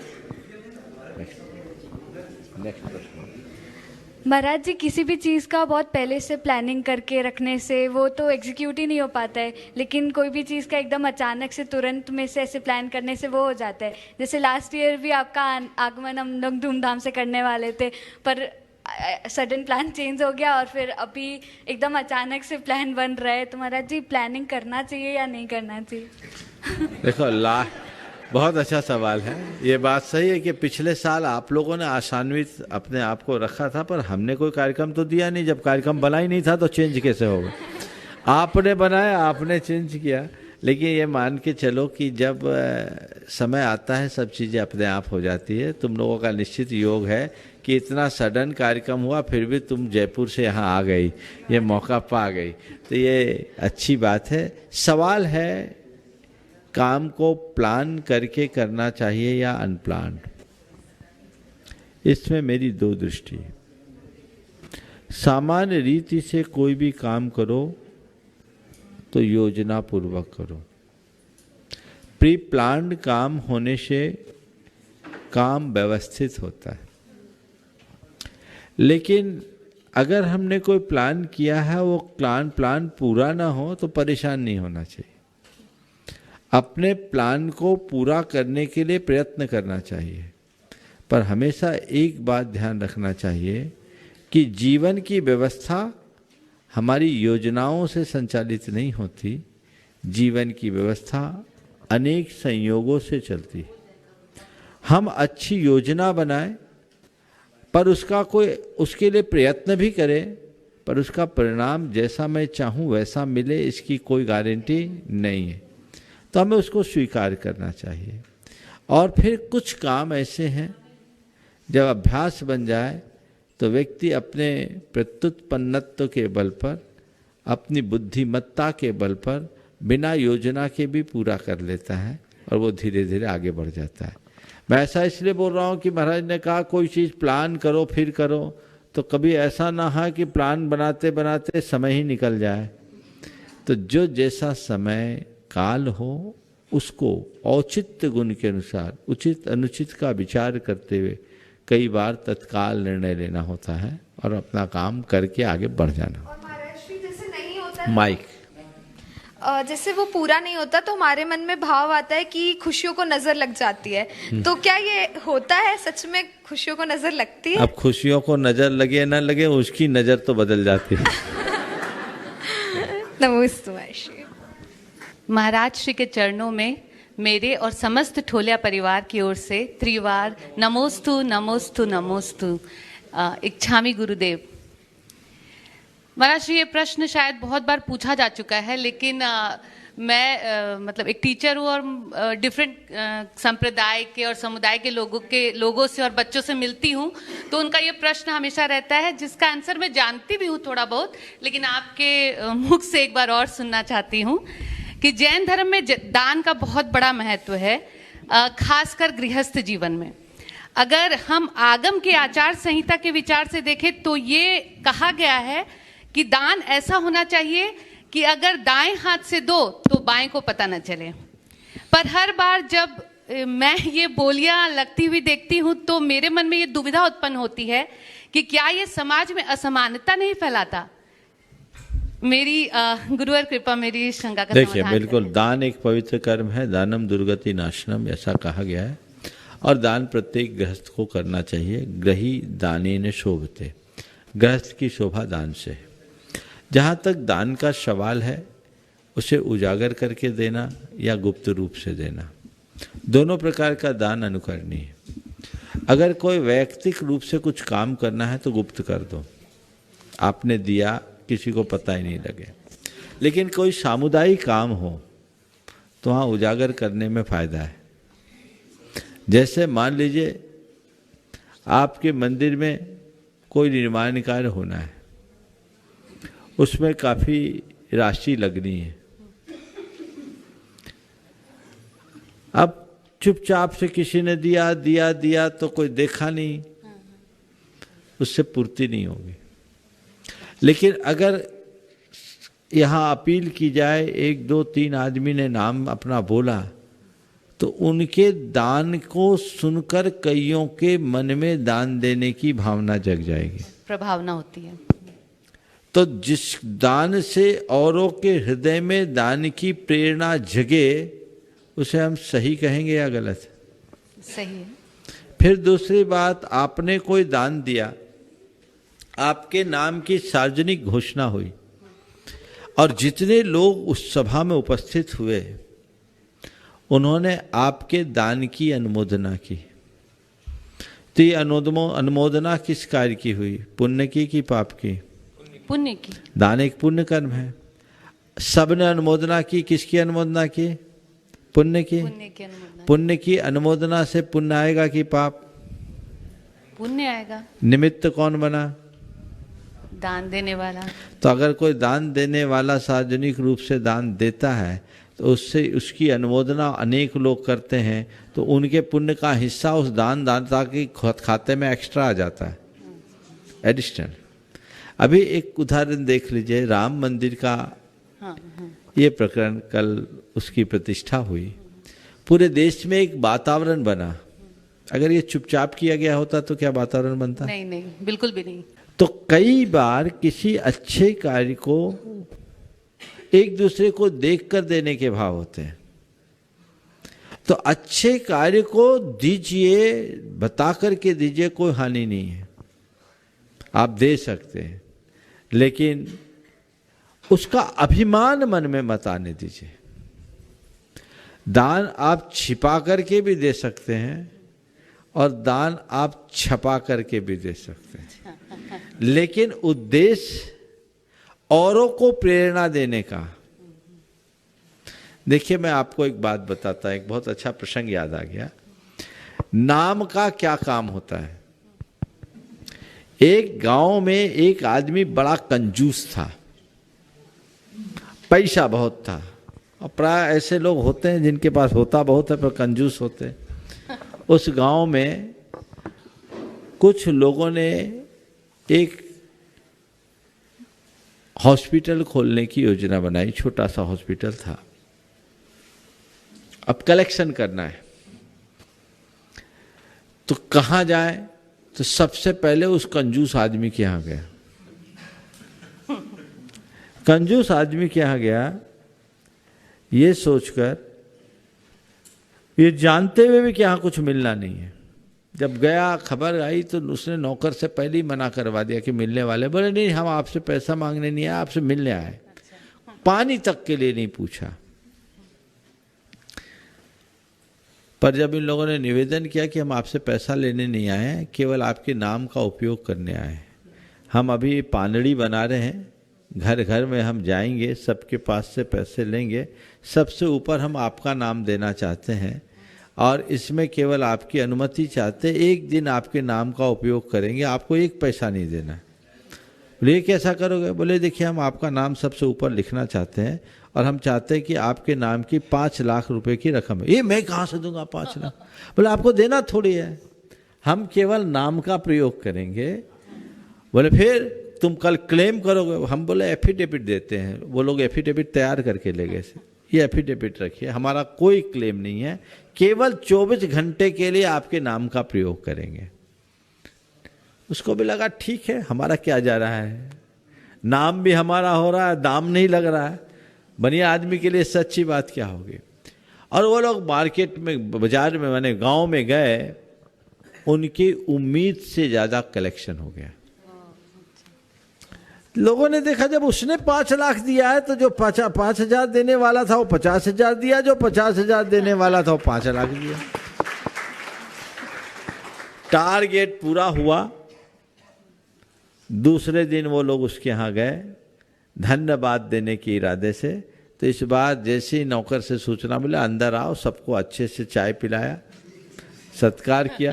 [SPEAKER 9] महाराज जी, किसी भी चीज़ का बहुत पहले से प्लानिंग करके रखने से वो तो एग्जीक्यूट ही नहीं हो पाता है, लेकिन कोई भी चीज़ का एकदम अचानक से तुरंत में से ऐसे प्लान करने से वो हो जाता है। जैसे लास्ट ईयर भी आपका आगमन हम लोग धूमधाम से करने वाले थे, पर सडन प्लान चेंज हो गया और फिर अभी एकदम अचानक से प्लान बन रहा है। तो महाराज जी, प्लानिंग करना चाहिए या नहीं करना चाहिए?
[SPEAKER 3] देखो, बहुत अच्छा सवाल है। ये बात सही है कि पिछले साल आप लोगों ने आशान्वित अपने आप को रखा था, पर हमने कोई कार्यक्रम तो दिया नहीं। जब कार्यक्रम बना ही नहीं था तो चेंज कैसे होगा? आपने बनाया, आपने चेंज किया। लेकिन ये मान के चलो कि जब समय आता है सब चीज़ें अपने आप हो जाती है। तुम लोगों का निश्चित योग है कि इतना सडन कार्यक्रम हुआ फिर भी तुम जयपुर से यहाँ आ गई, ये मौका पा गई, तो ये अच्छी बात है। सवाल है काम को प्लान करके करना चाहिए या अनप्लान्ड। इसमें मेरी 2 दृष्टि है। सामान्य रीति से कोई भी काम करो तो योजना पूर्वक करो। प्री प्लान्ड काम होने से काम व्यवस्थित होता है, लेकिन अगर हमने कोई प्लान किया है वो प्लान पूरा ना हो तो परेशान नहीं होना चाहिए। अपने प्लान को पूरा करने के लिए प्रयत्न करना चाहिए, पर हमेशा एक बात ध्यान रखना चाहिए कि जीवन की व्यवस्था हमारी योजनाओं से संचालित नहीं होती। जीवन की व्यवस्था अनेक संयोगों से चलती है। हम अच्छी योजना बनाएं पर उसके लिए प्रयत्न भी करें, पर उसका परिणाम जैसा मैं चाहूँ वैसा मिले इसकी कोई गारंटी नहीं है, तो हमें उसको स्वीकार करना चाहिए। और फिर कुछ काम ऐसे हैं जब अभ्यास बन जाए तो व्यक्ति अपने प्रत्युत्पन्नत्व के बल पर, अपनी बुद्धिमत्ता के बल पर, बिना योजना के भी पूरा कर लेता है और वो धीरे धीरे आगे बढ़ जाता है। मैं ऐसा इसलिए बोल रहा हूँ कि महाराज ने कहा कोई चीज़ प्लान करो फिर करो, तो कभी ऐसा ना हो कि प्लान बनाते बनाते समय ही निकल जाए। तो जो जैसा समय काल हो उसको औचित्य गुण के अनुसार उचित अनुचित का विचार करते हुए कई बार तत्काल निर्णय लेना होता है और अपना काम करके आगे बढ़ जाना।
[SPEAKER 10] और महाराज श्री जैसे नहीं होता
[SPEAKER 3] माइक
[SPEAKER 10] जैसे वो पूरा नहीं होता तो हमारे मन में भाव आता है कि खुशियों को नजर लग जाती है, तो क्या ये होता है सच में खुशियों को नजर लगती है?
[SPEAKER 3] अब खुशियों को नजर लगे ना लगे उसकी नजर तो बदल जाती है।
[SPEAKER 10] नमस्ते
[SPEAKER 11] महाराज श्री के चरणों में मेरे और समस्त ठोलिया परिवार की ओर से त्रिवार नमोस्तु नमोस्तु नमोस्तु। इच्छामी गुरुदेव। महाराज श्री ये प्रश्न शायद बहुत बार पूछा जा चुका है, लेकिन मैं मतलब एक टीचर हूँ और डिफरेंट संप्रदाय के और समुदाय के लोगों से और बच्चों से मिलती हूँ, तो उनका ये प्रश्न हमेशा रहता है जिसका आंसर मैं जानती भी हूँ थोड़ा बहुत, लेकिन आपके मुख से एक बार और सुनना चाहती हूँ कि जैन धर्म में दान का बहुत बड़ा महत्व है, खासकर गृहस्थ जीवन में। अगर हम आगम के आचार संहिता के विचार से देखें तो ये कहा गया है कि दान ऐसा होना चाहिए कि अगर दाएं हाथ से दो तो बाएं को पता न चले। पर हर बार जब मैं ये बोलियां लगती हुई देखती हूँ तो मेरे मन में ये दुविधा उत्पन्न होती है कि क्या ये समाज में असमानता नहीं फैलाता? मेरी गुरुवर कृपा मेरी शंका का
[SPEAKER 3] देखिए,
[SPEAKER 11] समाधान
[SPEAKER 3] बिल्कुल दान एक पवित्र कर्म है, दानम दुर्गति नाशनम ऐसा कहा गया है, और दान प्रत्येक गृहस्थ को करना चाहिए। ग्रही दाने न शोभते, गृहस्थ की शोभा दान से है। जहाँ तक दान का सवाल है उसे उजागर करके देना या गुप्त रूप से देना, दोनों प्रकार का दान अनुकरणीय है। अगर कोई वैयक्तिक रूप से कुछ काम करना है तो गुप्त कर दो, आपने दिया किसी को पता ही नहीं लगे। लेकिन कोई सामुदायिक काम हो तो वहाँ उजागर करने में फ़ायदा है। जैसे मान लीजिए आपके मंदिर में कोई निर्माण कार्य होना है, उसमें काफ़ी राशि लगनी है, अब चुपचाप से किसी ने दिया दिया दिया तो कोई देखा नहीं, उससे पूर्ति नहीं होगी। लेकिन अगर यहाँ अपील की जाए, 1 2 3 आदमी ने नाम अपना बोला, तो उनके दान को सुनकर कईयों के मन में दान देने की भावना जग जाएगी,
[SPEAKER 11] प्रभावना होती है।
[SPEAKER 3] तो जिस दान से औरों के हृदय में दान की प्रेरणा जगे उसे हम सही कहेंगे या गलत?
[SPEAKER 11] सही है।
[SPEAKER 3] फिर दूसरी बात, आपने कोई दान दिया, आपके नाम की सार्वजनिक घोषणा हुई और जितने लोग उस सभा में उपस्थित हुए उन्होंने आपके दान की अनुमोदना की, तो ये अनुमोदना किस कार्य की हुई? पुण्य की कि पाप की?
[SPEAKER 11] पुण्य की।
[SPEAKER 3] दान एक पुण्य कर्म है। सबने अनुमोदना की, किसकी अनुमोदना की? पुण्य की। पुण्य की अनुमोदना से पुण्य आएगा कि पाप?
[SPEAKER 11] पुण्य आएगा।
[SPEAKER 3] निमित्त कौन बना?
[SPEAKER 11] दान देने वाला।
[SPEAKER 3] तो अगर कोई दान देने वाला सार्वजनिक रूप से दान देता है तो उससे उसकी अनुमोदना अनेक लोग करते हैं, तो उनके पुण्य का हिस्सा उस दानदाता के खाते में एक्स्ट्रा आ जाता है, एडिशनल। अभी एक उदाहरण देख लीजिए, राम मंदिर का ये प्रकरण, कल उसकी प्रतिष्ठा हुई, पूरे देश में एक वातावरण बना। अगर ये चुपचाप किया गया होता तो क्या वातावरण बनता?
[SPEAKER 11] नहीं नहीं, बिल्कुल भी नहीं।
[SPEAKER 3] तो कई बार किसी अच्छे कार्य को एक दूसरे को देखकर देने के भाव होते हैं, तो अच्छे कार्य को दीजिए, बता करके दीजिए, कोई हानि नहीं है, आप दे सकते हैं, लेकिन उसका अभिमान मन में मत आने दीजिए। दान आप छिपा करके भी दे सकते हैं और दान आप छपा करके भी दे सकते हैं, लेकिन उद्देश्य औरों को प्रेरणा देने का। देखिए मैं आपको एक बात बताता, एक बहुत अच्छा प्रसंग याद आ गया। नाम का क्या काम होता है। एक गांव में एक आदमी बड़ा कंजूस था, पैसा बहुत था, और प्राय ऐसे लोग होते हैं जिनके पास होता बहुत है पर कंजूस होते हैं। उस गांव में कुछ लोगों ने एक हॉस्पिटल खोलने की योजना बनाई, छोटा सा हॉस्पिटल था। अब कलेक्शन करना है तो कहाँ जाए, तो सबसे पहले उस कंजूस आदमी के यहाँ गया। कंजूस आदमी के यहाँ गया ये सोचकर, ये जानते हुए भी कि यहाँ कुछ मिलना नहीं है। जब गया खबर आई तो उसने नौकर से पहले ही मना करवा दिया कि मिलने वाले। बोले नहीं, हम आपसे पैसा मांगने नहीं आए, आपसे मिलने आए। पानी तक के लिए नहीं पूछा। पर जब इन लोगों ने निवेदन किया कि हम आपसे पैसा लेने नहीं आए, केवल आपके नाम का उपयोग करने आए, हम अभी पानड़ी बना रहे हैं, घर घर में हम जाएंगे, सबके पास से पैसे लेंगे, सबसे ऊपर हम आपका नाम देना चाहते हैं और इसमें केवल आपकी अनुमति चाहते, एक दिन आपके नाम का उपयोग करेंगे, आपको एक पैसा नहीं देना। बोले कैसा करोगे? बोले देखिए हम आपका नाम सबसे ऊपर लिखना चाहते हैं और हम चाहते हैं कि आपके नाम की 5 लाख रुपए की रकम है। ये मैं कहाँ से दूंगा 5 लाख? बोले आपको देना थोड़ी है, हम केवल नाम का प्रयोग करेंगे। बोले फिर तुम कल क्लेम करोगे? हम बोले एफिडेविट देते हैं। वो लोग एफिडेविट तैयार करके ले गए। ये एफिडेविट रखिए, हमारा कोई क्लेम नहीं है, केवल 24 घंटे के लिए आपके नाम का प्रयोग करेंगे। उसको भी लगा ठीक है, हमारा क्या जा रहा है, नाम भी हमारा हो रहा है, दाम नहीं लग रहा है, बढ़िया आदमी के लिए सच्ची बात क्या होगी। और वो लोग मार्केट में, बाजार में, माने गांव में गए, उनकी उम्मीद से ज़्यादा कलेक्शन हो गया। लोगों ने देखा जब उसने 5 लाख दिया है तो जो 5,000 देने वाला था वो 50,000 दिया, जो 50,000 देने वाला था वो 5 लाख दिया। टारगेट पूरा हुआ। दूसरे दिन वो लोग उसके यहाँ गए धन्यवाद देने के इरादे से। तो इस बार जैसे ही नौकर से सूचना मिला, अंदर आओ, सबको अच्छे से चाय पिलाया, सत्कार किया।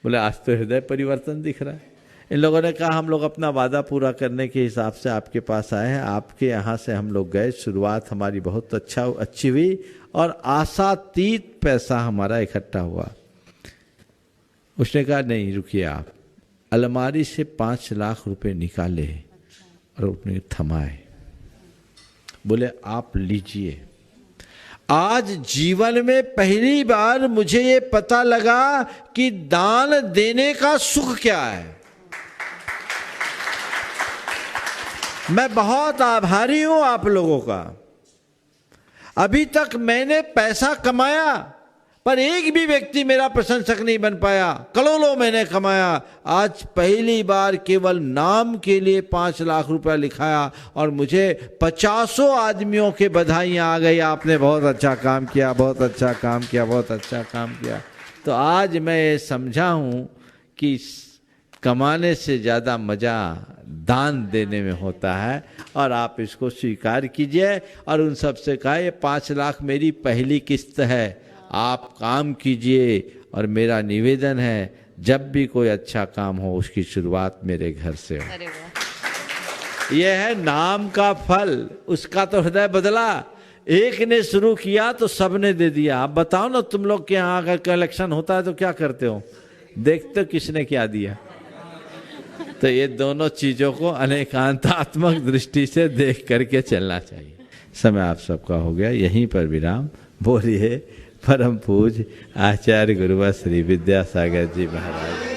[SPEAKER 3] बोले आज तो हृदय परिवर्तन दिख रहा है। इन लोगों ने कहा हम लोग अपना वादा पूरा करने के हिसाब से आपके पास आए हैं, आपके यहाँ से हम लोग गए, शुरुआत हमारी बहुत अच्छी हुई और आशातीत पैसा हमारा इकट्ठा हुआ। उसने कहा नहीं रुकिए, आप अलमारी से 5 लाख रुपए निकाले और उसने थमाए। बोले आप लीजिए। आज जीवन में पहली बार मुझे ये पता लगा कि दान देने का सुख क्या है। मैं बहुत आभारी हूं आप लोगों का। अभी तक मैंने पैसा कमाया पर एक भी व्यक्ति मेरा प्रशंसक नहीं बन पाया, करोड़ों मैंने कमाया, आज पहली बार केवल नाम के लिए 5 लाख रुपया लिखाया और मुझे 50 आदमियों के बधाइयाँ आ गई, आपने बहुत अच्छा काम किया, बहुत अच्छा काम किया, बहुत अच्छा काम किया। तो आज मैं ये समझा हूँ कि कमाने से ज़्यादा मज़ा दान देने में होता है और आप इसको स्वीकार कीजिए। और उन सब से कहा ये 5 लाख मेरी पहली किस्त है, आप काम कीजिए और मेरा निवेदन है जब भी कोई अच्छा काम हो उसकी शुरुआत मेरे घर से हो। यह है नाम का फल। उसका तो हृदय बदला, एक ने शुरू किया तो सबने दे दिया। आप बताओ ना, तुम लोग के यहाँ अगर कलेक्शन होता है तो क्या करते हो? देखते हो किसने क्या दिया। तो ये दोनों चीजों को अनेकांतात्मक दृष्टि से देख करके चलना चाहिए। समय आप सबका हो गया, यहीं पर विराम। बोलिए परम पूज्य आचार्य गुरुवर श्री विद्यासागर जी महाराज।